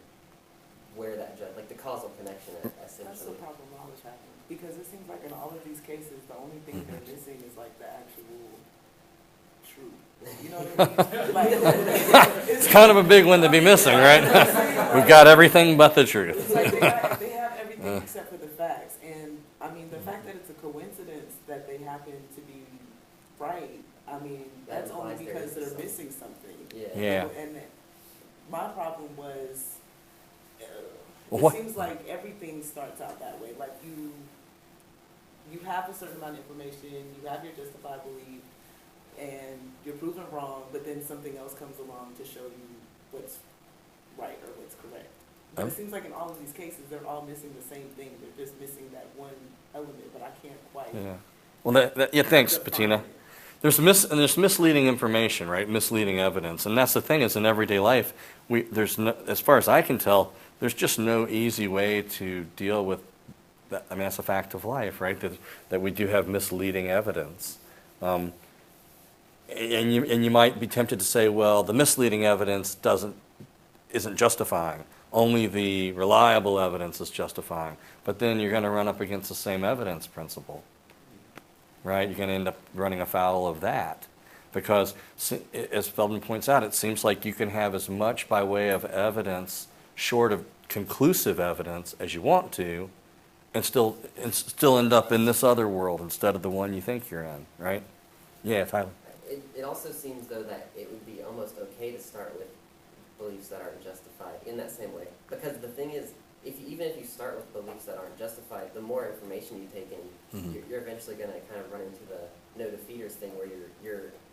where that like the causal connection That's the essentially? problem I was having, because it seems like in all of these cases, the only thing they're missing is like the actual truth. You know what I mean? Like, It's kind of a big one to be missing, right? We've got everything but the truth. it's like they have everything except for the facts, and I mean the fact that it's a coincidence that they happen to be right. I mean That that's only implies there because is they're something. missing something. Yeah. Yeah. And my problem was, Well, it what- seems like everything starts out that way. Like you have a certain amount of information, you have your justified belief, and you're proven wrong, but then something else comes along to show you what's right or what's correct. But it seems like in all of these cases, they're all missing the same thing. They're just missing that one element, but I can't quite. Yeah. Well, yeah, thanks, define Bettina. it. There's misleading information, right? Misleading evidence, and that's the thing is in everyday life, there's no, as far as I can tell, there's just no easy way to deal with that. I mean, that's a fact of life, right? That we do have misleading evidence, and you might be tempted to say, well, the misleading evidence isn't justifying. Only the reliable evidence is justifying. But then you're going to run up against the same evidence principle. Right, you're going to end up running afoul of that, because as Feldman points out, it seems like you can have as much by way of evidence, short of conclusive evidence, as you want to, and still end up in this other world instead of the one you think you're in. Right? Yeah, Tyler. It also seems though that it would be almost okay to start with beliefs that aren't justified in that same way, because the thing is, even if you start with beliefs that aren't justified, the more information you take in, you're eventually going to kind of run into the no defeaters thing, where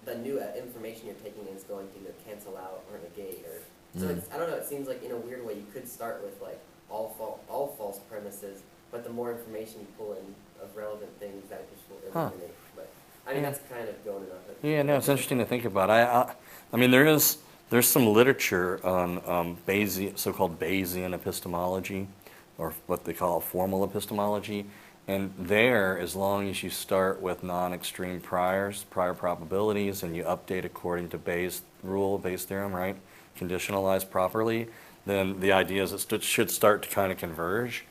the new information you're taking in is going to either cancel out or negate, or so it's, I don't know. It seems like in a weird way you could start with like all false premises, but the more information you pull in of relevant things, that just will eliminate. But I mean that's kind of going enough. Yeah, no, it's interesting to think about. I mean, there's some literature on so-called Bayesian epistemology, or what they call formal epistemology, and there, as long as you start with non-extreme prior probabilities, and you update according to Bayes' theorem, right, conditionalize properly, then the idea is it should start to kind of converge.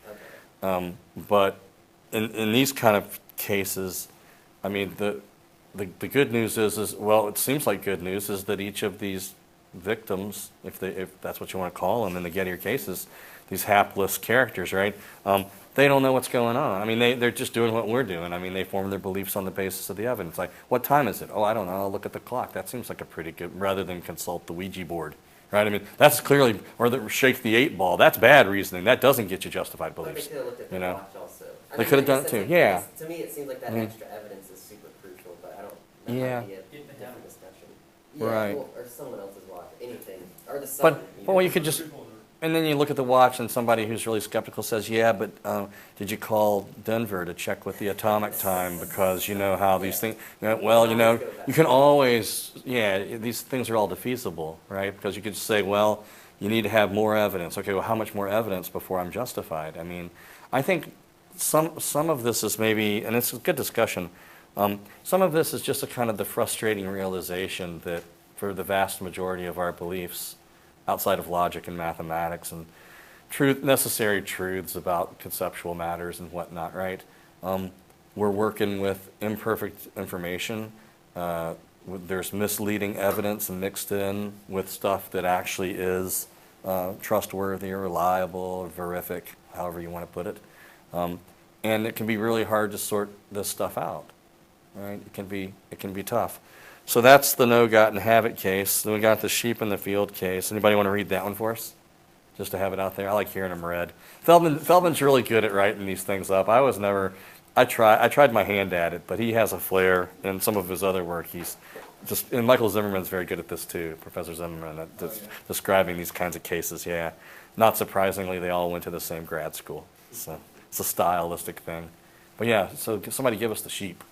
Okay. But in these kind of cases, I mean, the good news is, well, it seems like good news is that each of these victims, if that's what you want to call them in the Gettier cases, these hapless characters, right? They don't know what's going on. I mean, they're just doing what we're doing. I mean, they form their beliefs on the basis of the evidence. Like, what time is it? Oh, I don't know. I'll look at the clock. That seems like a pretty good, rather than consult the Ouija board, right? I mean, that's clearly, or shake the 8-ball. That's bad reasoning. That doesn't get you justified But they beliefs. could have looked at the you know? watch also. They could have done it too, yeah. To me, it seems like that extra evidence is super crucial, but I don't. That Yeah. might be a Didn't have different it. discussion. Right. Well, or someone else's watch, anything, or the sun. But you well, know. you could just, and then you look at the watch, and somebody who's really skeptical says, yeah, but did you call Denver to check with the atomic time, because you know how these things, well, you can always, these things are all defeasible, right? Because you could say, well, you need to have more evidence. Okay, well, how much more evidence before I'm justified? I mean, I think some of this is maybe, and it's a good discussion, some of this is just a kind of the frustrating realization that for the vast majority of our beliefs, outside of logic and mathematics and necessary truths about conceptual matters and whatnot, right? We're working with imperfect information. There's misleading evidence mixed in with stuff that actually is trustworthy or reliable or verific, however you want to put it. And it can be really hard to sort this stuff out, right? It can be tough. So that's the no got and have it case. Then we got the sheep in the field case. Anybody want to read that one for us? Just to have it out there. I like hearing them read. Feldman's really good at writing these things up. I tried my hand at it, but he has a flair, and some of his other work, and Michael Zimmerman's very good at this too, Professor Zimmerman, at describing these kinds of cases, yeah. Not surprisingly, they all went to the same grad school. So it's a stylistic thing. But yeah, so somebody give us the sheep.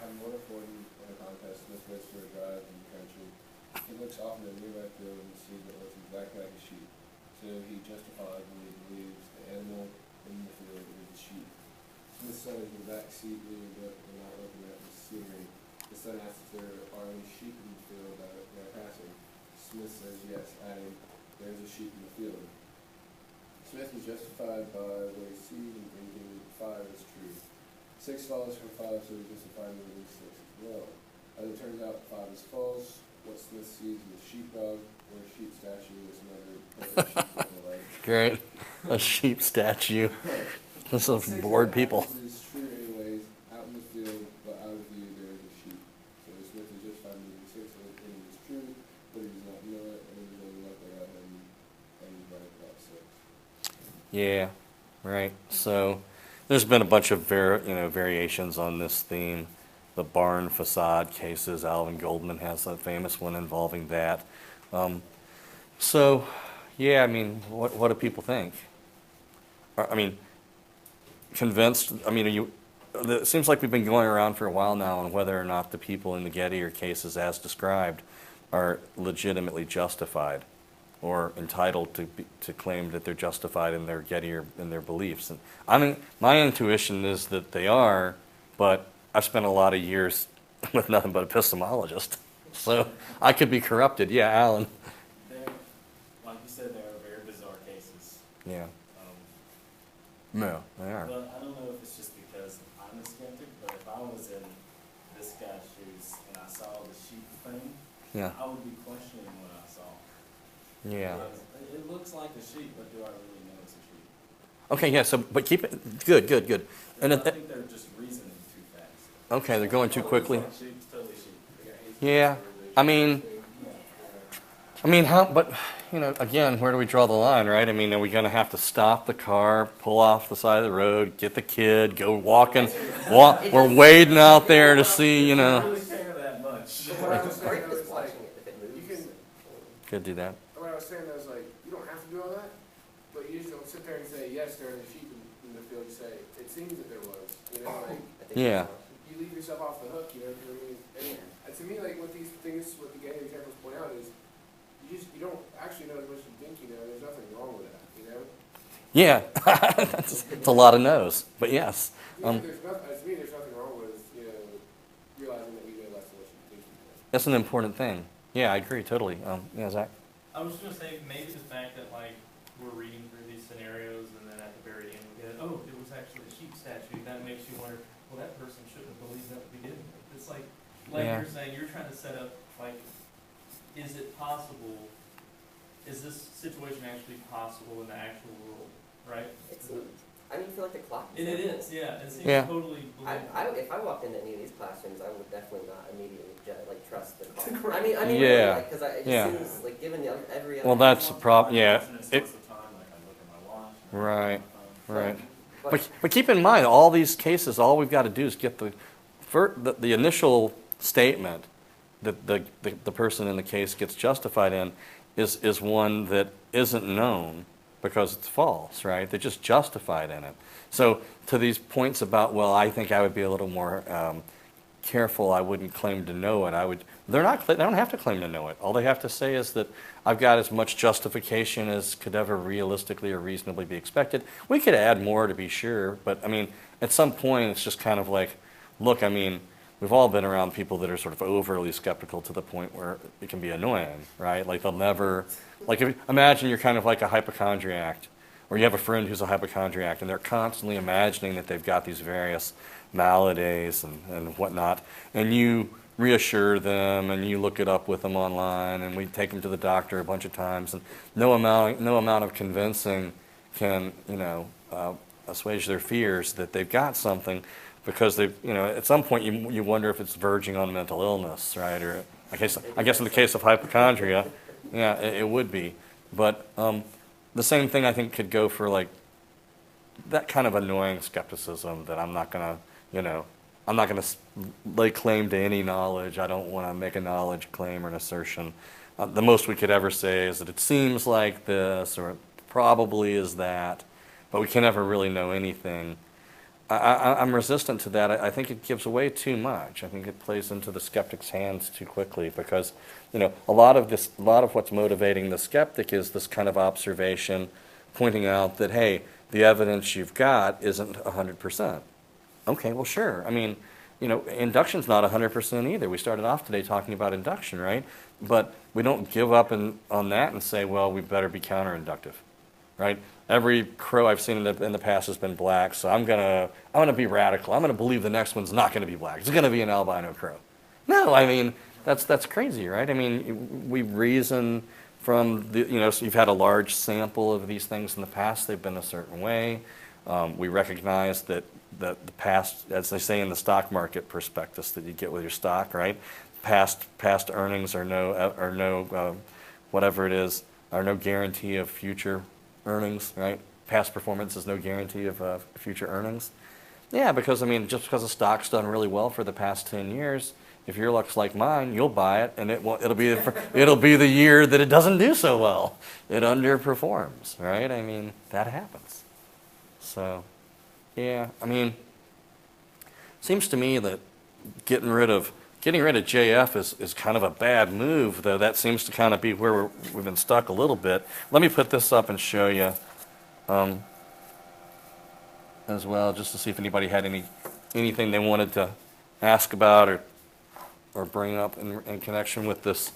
I'm wonderful in a contest with Western Drive in the country. He looks often at me right there and sees that looks exactly like a sheep. So he justifiably believes the animal in the field is the sheep. Smith's son is in the back seat reading a book and not looking at the scenery. The son asks if there are any sheep in the field that are passing. Smith says yes, adding, there's a sheep in the field. Smith is justified by what he sees and thinking 5 is true. 6 follows from 5, so he's justified in at least 6 as well. As it turns out, 5 is false. What Smith sees is a sheepdog or a sheep statue with another perfect sheep on the leg. Great. A sheep statue. This is 6 bored that people. happens is true anyways, out in the field, but out of view there is a sheep. So Smith is justified in believing 6 and it is true, but he does not know it, and he is only left out him, and he's right about 6. Yeah, right. So there's been a bunch of variations on this theme. The barn facade cases, Alvin Goldman has a famous one involving that. So, yeah, I mean, what do people think? I mean, convinced? I mean, it seems like we've been going around for a while now on whether or not the people in the Gettier cases as described are legitimately justified or entitled to claim that they're justified in their Gettier, in their beliefs. And I mean, my intuition is that they are, but I've spent a lot of years with nothing but epistemologist, so I could be corrupted. Yeah, Alan. They're, like you said, they are very bizarre cases. Yeah. Um, No, they are. But I don't know if it's just because I'm a skeptic, but if I was in this guy's shoes and I saw the sheep thing, Yeah. I would be questioning what I saw. Yeah. Because it looks like a sheep, but do I really know it's a sheep? Okay. Yeah. So, but keep it good. And I think they're just reasoning too fast. okay, they're going too quickly. It's like sheep's totally sheep. Yeah. I mean, how? But again, where do we draw the line, right? I mean, are we going to have to stop the car, pull off the side of the road, get the kid, go walking? We're wading out there to see, I don't really care that much. But what I was Or saying even though just is like, watching it if it you moves. can, Could do that. what I was saying though is like, you don't have to do all that, but you just don't sit there and say, yes, there are the sheep in the field. You say, it seems that there was, like, I think Yeah. you leave yourself off the hook, 'cause I mean, and to me, like, what these things, what the Gettier examples point out is, you don't actually know as much as you think you know. There's nothing wrong with that, Yeah. It's a lot of no's, but yes. there's nothing, to me, there's nothing wrong with, realizing that we know less than what you think you know. That's an important thing. Yeah, I agree totally. Yeah, Zach. I was just gonna say, maybe the fact that like we're reading through these scenarios and then at the very end we get, oh, it was actually a sheep statue, that makes you wonder, well, that person shouldn't have believed that to begin with. It's like Yeah. you're saying, you're trying to set up, like, is it possible, is this situation actually possible in the actual world, right? It seems, I mean, I feel like the clock. And it is, yeah, it seems Yeah. totally If I walked into any of these classrooms, I would definitely not immediately trust the clock. Right. I mean, Yeah. because it Yeah. seems like given every other. Well, that's the problem. Yeah. And it's most of the time, like I look at my watch. and I look at Right. my phone. Right. But, But keep in mind, all these cases, all we've got to do is get the initial statement that the person in the case gets justified in is one that isn't known because it's false, right? They're just justified in it. So to these points about, well, I think I would be a little more careful. I wouldn't claim to know it. They don't have to claim to know it. All they have to say is that I've got as much justification as could ever realistically or reasonably be expected. We could add more to be sure, but I mean, at some point, it's just kind of like, look, I mean, we've all been around people that are sort of overly skeptical to the point where it can be annoying, right? Like they'll never, imagine you're kind of like a hypochondriac, or you have a friend who's a hypochondriac, and they're constantly imagining that they've got these various maladies and whatnot, and you reassure them and you look it up with them online, and we take them to the doctor a bunch of times, and no amount of convincing can assuage their fears that they've got something, because they've at some point you wonder if it's verging on mental illness, right? Or I guess in the case of hypochondria, yeah, it would be, but the same thing I think could go for like that kind of annoying skepticism that I'm not gonna lay claim to any knowledge. I don't want to make a knowledge claim or an assertion. The most we could ever say is that it seems like this, or it probably is that, but we can never really know anything. I'm resistant to that. I think it gives away too much. I think it plays into the skeptic's hands too quickly, because a lot of what's motivating the skeptic is this kind of observation, pointing out that, hey, the evidence you've got isn't 100%. Okay, well, sure. I mean, you know, induction's not 100% either. We started off today talking about induction, right? But we don't give up on that and say, well, we better be counterinductive, right? Every crow I've seen in the past has been black, so I'm gonna be radical. I'm gonna believe the next one's not gonna be black. It's gonna be an albino crow. No, I mean, that's crazy, right? I mean, we reason from the, you know, so you've had a large sample of these things in the past, they've been a certain way. We recognize that the past, as they say in the stock market prospectus that you get with your stock, right? Past earnings are no whatever it is, are no guarantee of future earnings, right? Past performance is no guarantee of future earnings. Yeah, because I mean, just because a stock's done really well for the past 10 years, if your luck's like mine, you'll buy it, and it'll be the year that it doesn't do so well. It underperforms, right? I mean, that happens. So, yeah, I mean, seems to me that getting rid of JF is kind of a bad move, though that seems to kind of be where we've been stuck a little bit. Let me put this up and show you as well, just to see if anybody had anything they wanted to ask about or bring up in connection with this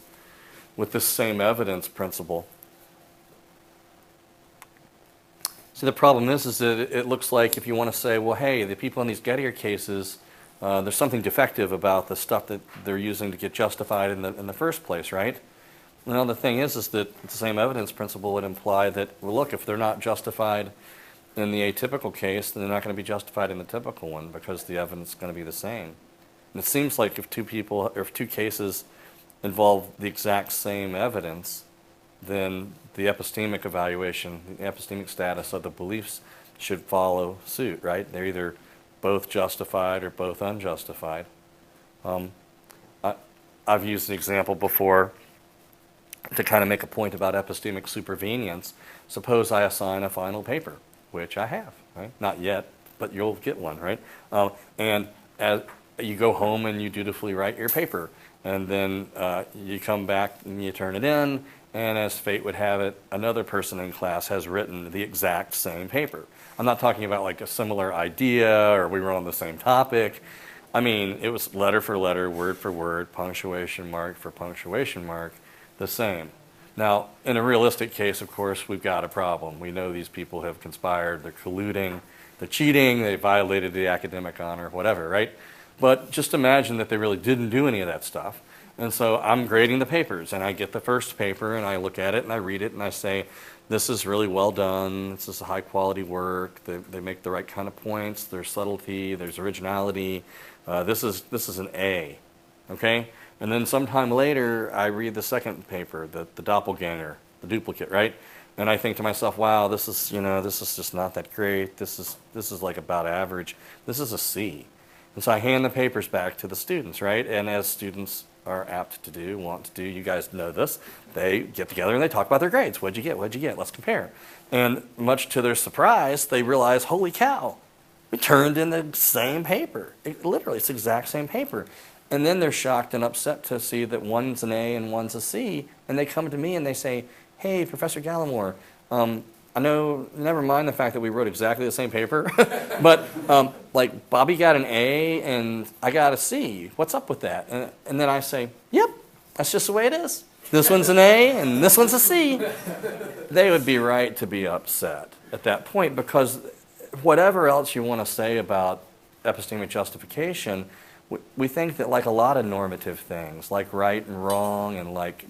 same evidence principle. See, the problem is that it looks like if you want to say, well, hey, the people in these Gettier cases, there's something defective about the stuff that they're using to get justified in the first place, right? Well, the thing is that the same evidence principle would imply that, well, look, if they're not justified in the atypical case, then they're not going to be justified in the typical one because the evidence is going to be the same. And it seems like if two cases involve the exact same evidence, then the epistemic evaluation, the epistemic status of the beliefs should follow suit, right? They're either both justified or both unjustified. I've used an example before to kind of make a point about epistemic supervenience. Suppose I assign a final paper, which I have, right? Not yet, but you'll get one, right? And as you go home and you dutifully write your paper, and then you come back and you turn it in, and as fate would have it, another person in class has written the exact same paper. I'm not talking about like a similar idea or we were on the same topic. I mean, it was letter for letter, word for word, punctuation mark for punctuation mark, the same. Now, in a realistic case, of course, we've got a problem. We know these people have conspired, they're colluding, they're cheating, they violated the academic honor, whatever, right? But just imagine that they really didn't do any of that stuff. And so I'm grading the papers, and I get the first paper, and I look at it, and I read it, and I say, this is really well done, this is high quality work, they make the right kind of points, there's subtlety, there's originality, this is an A, okay? And then sometime later, I read the second paper, the doppelganger, the duplicate, right? And I think to myself, wow, this is just not that great, this is like about average, this is a C. And so I hand the papers back to the students, right? And as students are apt to do, want to do, you guys know this, they get together and they talk about their grades. What'd you get? What'd you get? Let's compare. And much to their surprise, they realize, holy cow, we turned in the same paper. Literally, it's the exact same paper. And then they're shocked and upset to see that one's an A and one's a C. And they come to me and they say, hey, Professor Gallimore, I know, never mind the fact that we wrote exactly the same paper, but like Bobby got an A and I got a C. What's up with that? And then I say, yep, that's just the way it is. This one's an A and this one's a C. They would be right to be upset at that point because whatever else you want to say about epistemic justification, we think that like a lot of normative things, like right and wrong and like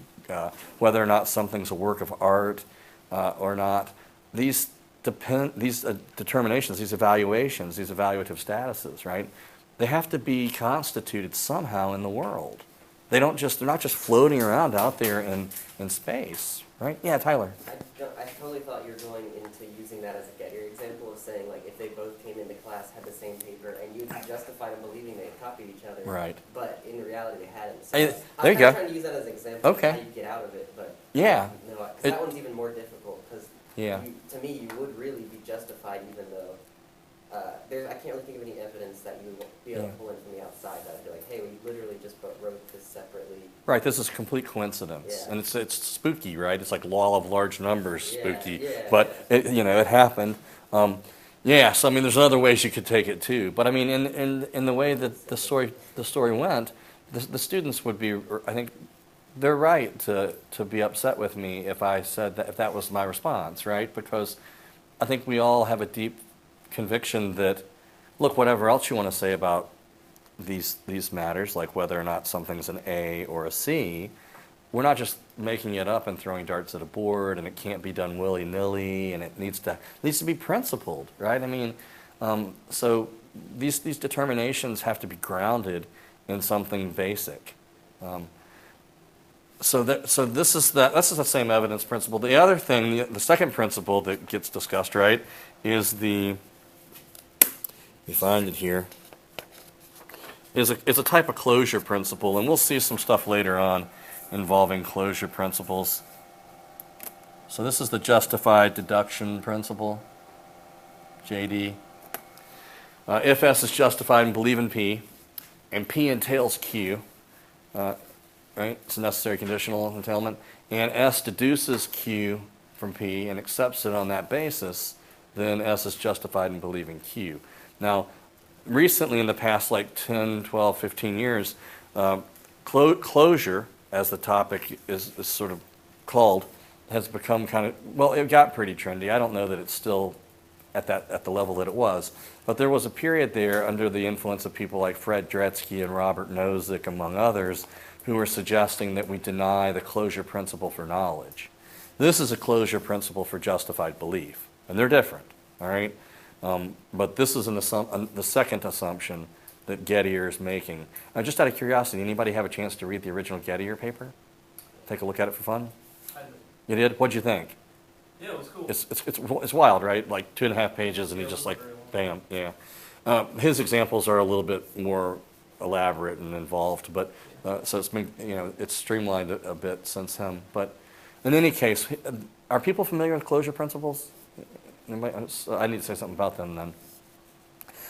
whether or not something's a work of art or not, these determinations, these evaluations, these evaluative statuses, right? They have to be constituted somehow in the world. They're not just floating around out there in space, right? Yeah, Tyler. I totally thought you were going into using that as a Gettier example of saying like if they both came into class, had the same paper, and you'd be justified in believing they had copied each other. Right. But in reality, they hadn't. So There I'm you go. trying to use that as an example Okay. of how you get out of it, but Yeah. no, 'cause that one's even more difficult because Yeah. to me you would really be justified even though I can't really think of any evidence that you would be able to Yeah. pull in from the outside that would be like, hey, we literally just wrote this separately. Right, this is complete coincidence, Yeah. and it's spooky, right? It's like law of large numbers, Yeah, spooky, yeah. but it happened. Yeah, so I mean, there's other ways you could take it too, but I mean, in the way that the story went, the students would be, I think, they're right to be upset with me if I said that, if that was my response, right? Because I think we all have a deep conviction that, look, whatever else you want to say about these matters, like whether or not something's an A or a C, we're not just making it up and throwing darts at a board, and it can't be done willy-nilly, and it needs to be principled, right? I mean, so these determinations have to be grounded in something basic. So this is the same evidence principle. The other thing, the second principle that gets discussed, right, is you find it here, is a type of closure principle, and we'll see some stuff later on involving closure principles. So this is the justified deduction principle, JD. If S is justified and believe in P, and P entails Q, right? It's a necessary conditional entailment, and S deduces Q from P and accepts it on that basis, then S is justified in believing Q. Now, recently in the past like 10, 12, 15 years, closure, as the topic is sort of called, has become kind of, well, it got pretty trendy. I don't know that it's still at the level that it was, but there was a period there under the influence of people like Fred Dretske and Robert Nozick, among others, who were suggesting that we deny the closure principle for knowledge. This is a closure principle for justified belief, and they're different, all right? But this is the second assumption that Gettier is making. Just out of curiosity, anybody have a chance to read the original Gettier paper? Take a look at it for fun? I did. You did? What'd you think? Yeah, it was cool. It's wild, right? Like 2.5 pages, and he Yeah, just it was like, very long. bam, yeah. His examples are a little bit more elaborate and involved, but so it's been, it's streamlined a bit since him. But in any case, are people familiar with closure principles? I need to say something about them then.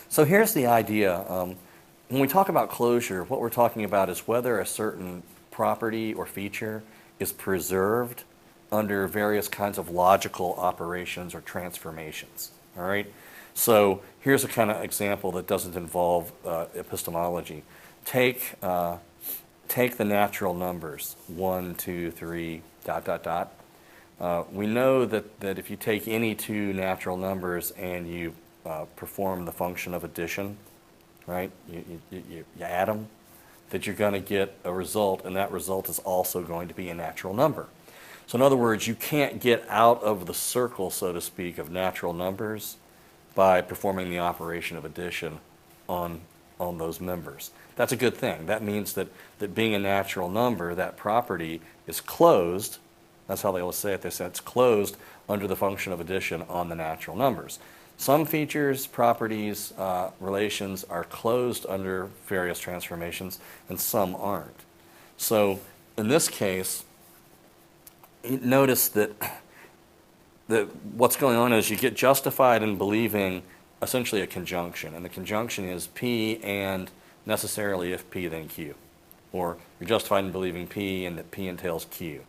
So here's the idea. When we talk about closure, what we're talking about is whether a certain property or feature is preserved under various kinds of logical operations or transformations, all right? So here's a kind of example that doesn't involve epistemology. Take the natural numbers, 1, 2, 3, ... We know that if you take any two natural numbers and you perform the function of addition, right, you add them, that you're going to get a result, and that result is also going to be a natural number. So in other words, you can't get out of the circle, so to speak, of natural numbers by performing the operation of addition on those members. That's a good thing. That means that being a natural number, that property is closed. That's how they always say it. They say it's closed under the function of addition on the natural numbers. Some features, properties, relations are closed under various transformations, and some aren't. So in this case, notice that what's going on is you get justified in believing essentially a conjunction, and the conjunction is P and necessarily if P then Q. Or you're justified in believing P and that P entails Q.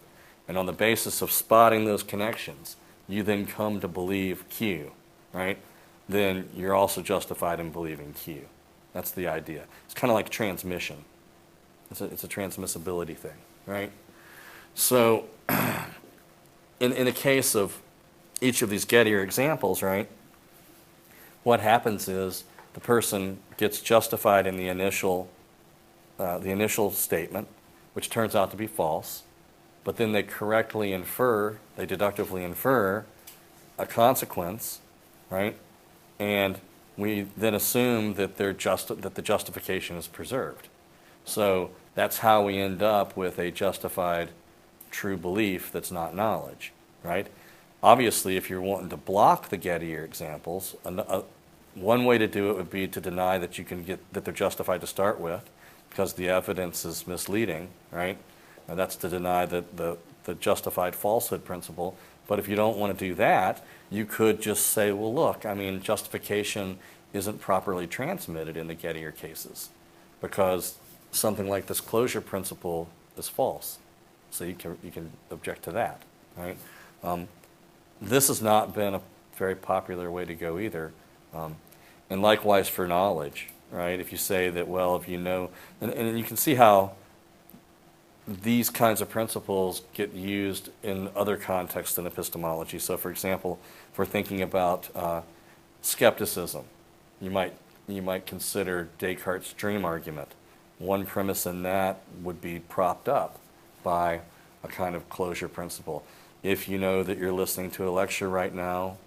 And on the basis of spotting those connections, you then come to believe Q, right? Then you're also justified in believing Q. That's the idea. It's kind of like transmission. It's a transmissibility thing, right? So in the case of each of these Gettier examples, right, what happens is the person gets justified in the initial statement, which turns out to be false, but then they correctly infer, they deductively infer a consequence, right? And we then assume that that the justification is preserved. So that's how we end up with a justified true belief that's not knowledge, right? Obviously, if you're wanting to block the Gettier examples, one way to do it would be to deny that that they're justified to start with, because the evidence is misleading, right? And that's to deny the justified falsehood principle. But if you don't want to do that, you could just say, well, look, I mean, justification isn't properly transmitted in the Gettier cases because something like this closure principle is false. So you can object to that, right? This has not been a very popular way to go either. And likewise for knowledge, right? If you say that, well, if you know, and you can see how these kinds of principles get used in other contexts than epistemology. So, for example, if we're thinking about skepticism, you might consider Descartes' dream argument. One premise in that would be propped up by a kind of closure principle. If you know that you're listening to a lecture right now,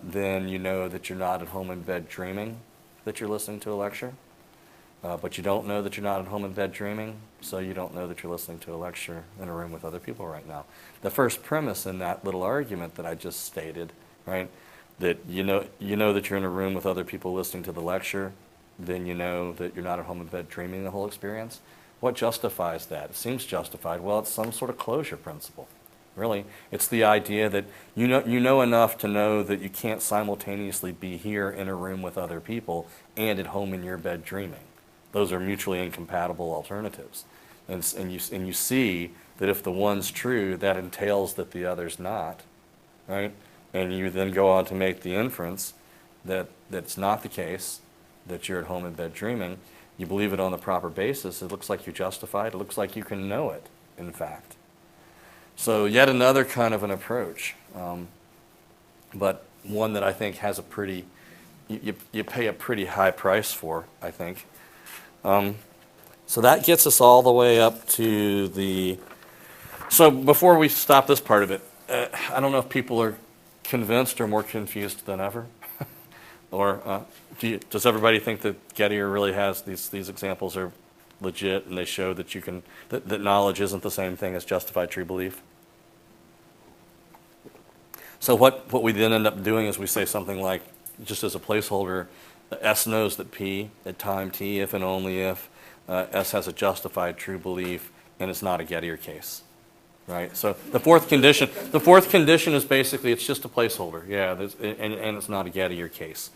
then you know that you're not at home in bed dreaming that you're listening to a lecture. But you don't know that you're not at home in bed dreaming, so you don't know that you're listening to a lecture in a room with other people right now. The first premise in that little argument that I just stated, right, that you know that you're in a room with other people listening to the lecture, then you know that you're not at home in bed dreaming the whole experience. What justifies that? It seems justified. Well, it's some sort of closure principle. Really, it's the idea that you know enough to know that you can't simultaneously be here in a room with other people and at home in your bed dreaming. Those are mutually incompatible alternatives. And you see that if the one's true, that entails that the other's not, right? And you then go on to make the inference that that's not the case, that you're at home in bed dreaming. You believe it on the proper basis. It looks like you're justified. It looks like you can know it, in fact. So yet another kind of an approach, but one that I think has a pretty, you pay a pretty high price for, I think. So that gets us all the way up to the, so before we stop this part of it, I don't know if people are convinced or more confused than ever. Or does everybody think that Gettier really has these examples are legit and they show that you can, that knowledge isn't the same thing as justified true belief? So what we then end up doing is we say something like, just as a placeholder, S knows that P at time T, if and only if, S has a justified true belief and it's not a Gettier case, right? So the fourth condition is basically, it's just a placeholder, yeah, and it's not a Gettier case.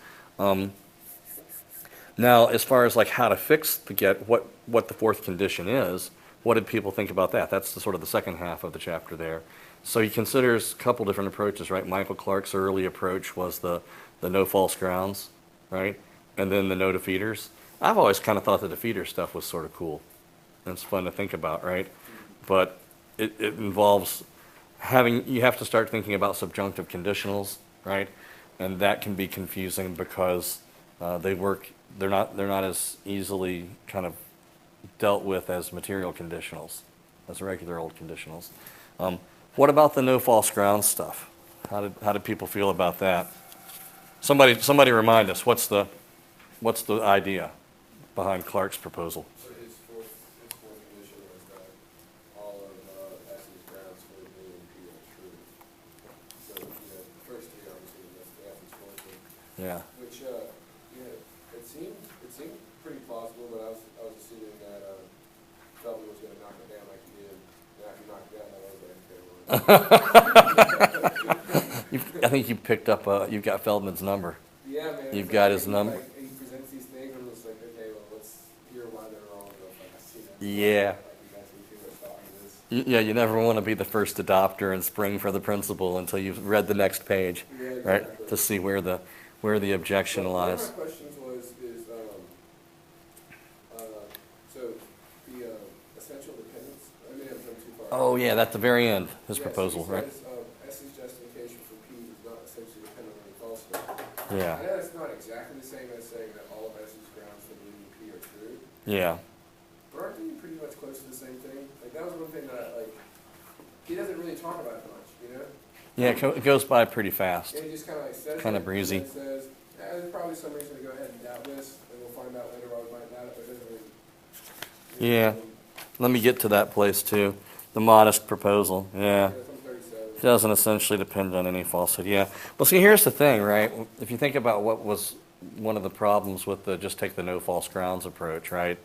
Now, as far as like how to fix what the fourth condition is, what did people think about that? That's the sort of the second half of the chapter there. So he considers a couple different approaches, right? Michael Clark's early approach was the no false grounds, right? And then the no defeaters. I've always kind of thought the defeater stuff was sort of cool. And it's fun to think about, right? But it involves you have to start thinking about subjunctive conditionals, right? And that can be confusing because they're not as easily kind of dealt with as material conditionals, as regular old conditionals. What about the no false grounds stuff? How did people feel about that? Somebody remind us, what's the idea behind Clark's proposal? So his fourth condition was that all of S's grounds for being P are true. So, the first three obviously was the F is fourth one. Yeah. Which, it seemed pretty plausible, but I was assuming that Feldman was gonna knock it down like he did. And after he knocked it down, I was like, okay, well. I think you picked up, you've got Feldman's number. Yeah, man. You've got his number. Like, he presents these things, and I'm just like, okay, well, let's hear why they're wrong real fast. Yeah. Like, you guys need to thought of this. Yeah, you never want to be the first adopter and spring for the principle until you've read the next page, Yeah, right? exactly. To see where the objection One of lies. my questions so the essential dependence, I may have gone too far. Oh, yeah, at the very end, his Yes, proposal, he right? says, S's justification for P is not essentially dependent on the falsehood. Yeah, I know it's not exactly the same as saying that all of S's grounds for believing P are true, yeah, but aren't they pretty much close to the same thing? Like, that was one thing that, he doesn't really talk about it much, yeah. It goes by pretty fast. And he just kind of like says Kinda it, breezy. And then says, there's probably some reason to go ahead and doubt this, and we'll find out later why we might doubt it, but it doesn't really. Yeah. Let me get to that place too. The modest proposal. Yeah. It's on 37. Doesn't essentially depend on any falsehood. Yeah. Well, see, here's the thing, right? If you think about what was one of the problems with the just take the no false grounds approach, right?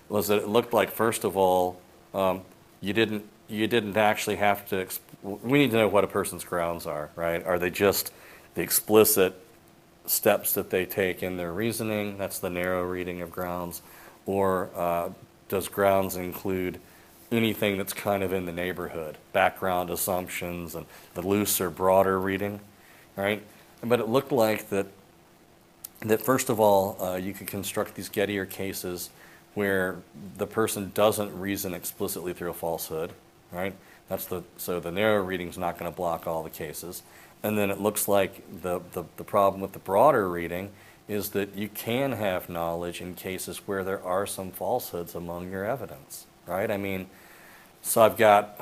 Was that it looked like, first of all, you didn't actually have to. We need to know what a person's grounds are, right? Are they just the explicit steps that they take in their reasoning? That's the narrow reading of grounds, or does grounds include anything that's kind of in the neighborhood, background assumptions and the looser, broader reading, right? But it looked like that that first of all, you could construct these Gettier cases where the person doesn't reason explicitly through a falsehood, right? So the narrow reading's not going to block all the cases. And then it looks like the problem with the broader reading is that you can have knowledge in cases where there are some falsehoods among your evidence, right? I mean, so I've got,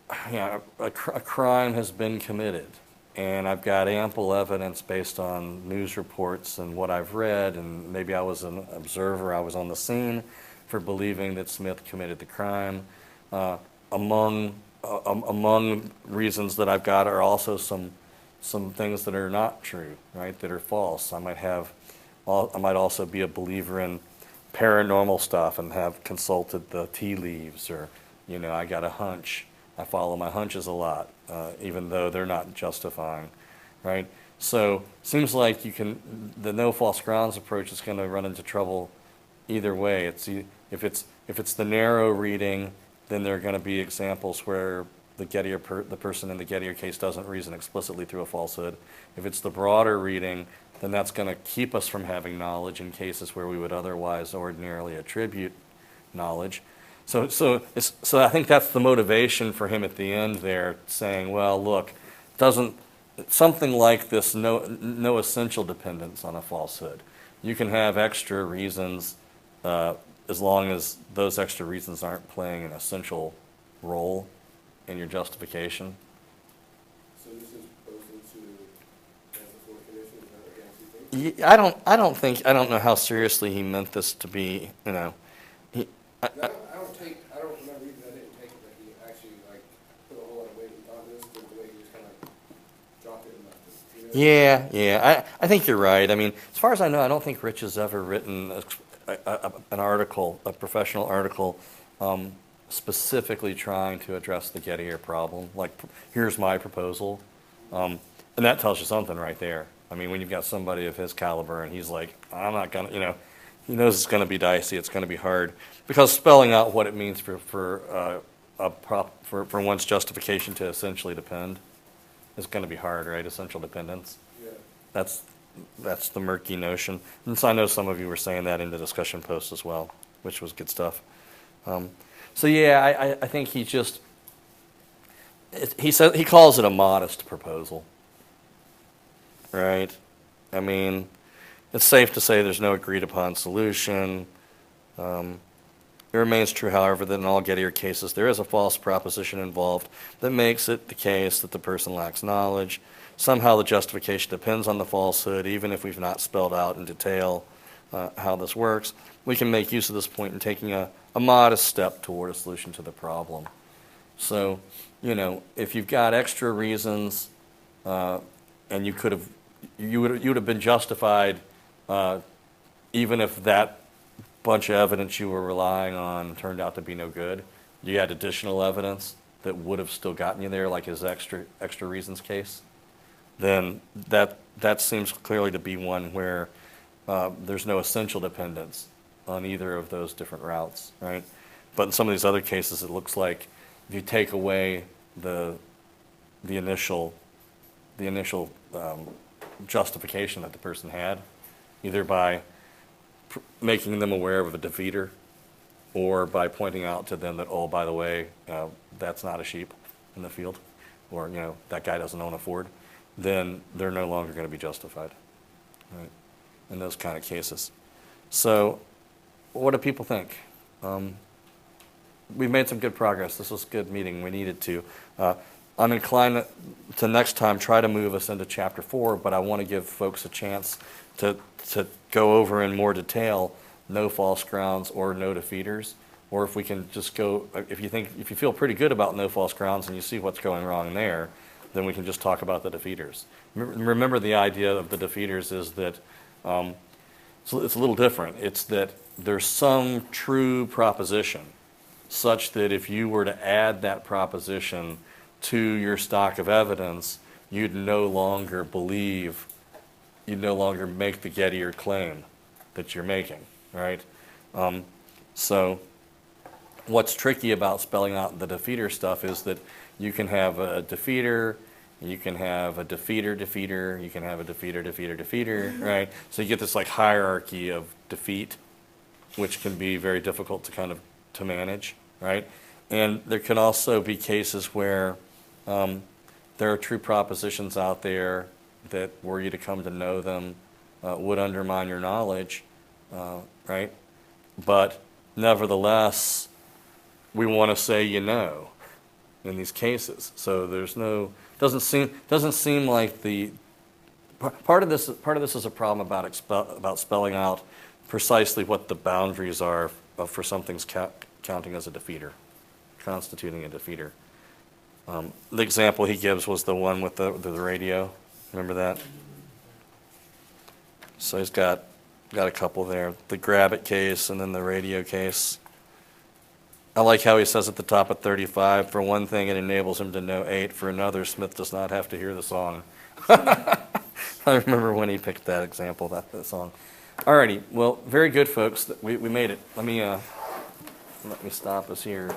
a crime has been committed, and I've got ample evidence based on news reports and what I've read, and maybe I was an observer, I was on the scene for believing that Smith committed the crime. Among reasons that I've got are also some things that are not true, right? That are false. I might also be a believer in paranormal stuff and have consulted the tea leaves, or I got a hunch. I follow my hunches a lot, even though they're not justifying, right? So seems like the no false grounds approach is going to run into trouble either way. If it's the narrow reading, then there are going to be examples where the person in the Gettier case doesn't reason explicitly through a falsehood. If it's the broader reading, then that's going to keep us from having knowledge in cases where we would otherwise ordinarily attribute knowledge. So I think that's the motivation for him at the end there, saying, well, look, something like this, no essential dependence on a falsehood. You can have extra reasons as long as those extra reasons aren't playing an essential role in your justification. So this is posted to, as a fourth condition, is that what you actually think? I don't know how seriously he meant this to be, I don't remember reading, I didn't take it that he actually put a whole lot of weight and thought this, but the way he just kind of dropped it and left it. Yeah. I think you're right. I mean, as far as I know, I don't think Rich has ever written an article, a professional article, specifically trying to address the Gettier problem. Like, here's my proposal. And that tells you something right there. I mean, when you've got somebody of his caliber and he's like, I'm not going to, he knows it's going to be dicey, it's going to be hard. Because spelling out what it means for one's justification to essentially depend is going to be hard, right? Essential dependence. Yeah. That's the murky notion. And so I know some of you were saying that in the discussion post as well, which was good stuff. So yeah, I think he calls it a modest proposal, right? I mean, it's safe to say there's no agreed upon solution. It remains true, however, that in all Gettier cases there is a false proposition involved that makes it the case that the person lacks knowledge. Somehow the justification depends on the falsehood, even if we've not spelled out in detail how this works. We can make use of this point in taking a modest step toward a solution to the problem. So, if you've got extra reasons, and you would have been justified, even if that bunch of evidence you were relying on turned out to be no good. You had additional evidence that would have still gotten you there, like his extra reasons case. Then that seems clearly to be one where there's no essential dependence on either of those different routes, right? But in some of these other cases, it looks like if you take away the initial justification that the person had, either by making them aware of a defeater, or by pointing out to them that, oh, by the way, that's not a sheep in the field, or that guy doesn't own a Ford, then they're no longer going to be justified, right? In those kind of cases. So, what do people think? We've made some good progress. This was a good meeting. We needed to. I'm inclined to next time try to move us into chapter 4, but I want to give folks a chance to go over in more detail no false grounds or no defeaters, or if we can just go, if you feel pretty good about no false grounds and you see what's going wrong there, then we can just talk about the defeaters. Remember, the idea of the defeaters is that so it's a little different. It's that there's some true proposition such that if you were to add that proposition to your stock of evidence, you'd no longer make the Gettier claim that you're making, right? So what's tricky about spelling out the defeater stuff is that you can have a defeater You can have a defeater, defeater, you can have a defeater, defeater, defeater, right? So you get this like hierarchy of defeat, which can be very difficult to kind of, to manage, right? And there can also be cases where there are true propositions out there that were you to come to know them would undermine your knowledge, right? But nevertheless, we want to say you know in these cases. So there's no, doesn't seem like the part of this is a problem about spelling out precisely what the boundaries are for something's counting as a defeater, constituting a defeater. The example he gives was the one with the radio. Remember that? So he's got a couple there. The grab it case and then the radio case. I like how he says at the top of 35, for one thing, it enables him to know 8. For another, Smith does not have to hear the song. I remember when he picked that example, that song. Alrighty, well, very good, folks. We made it. Let me stop us here.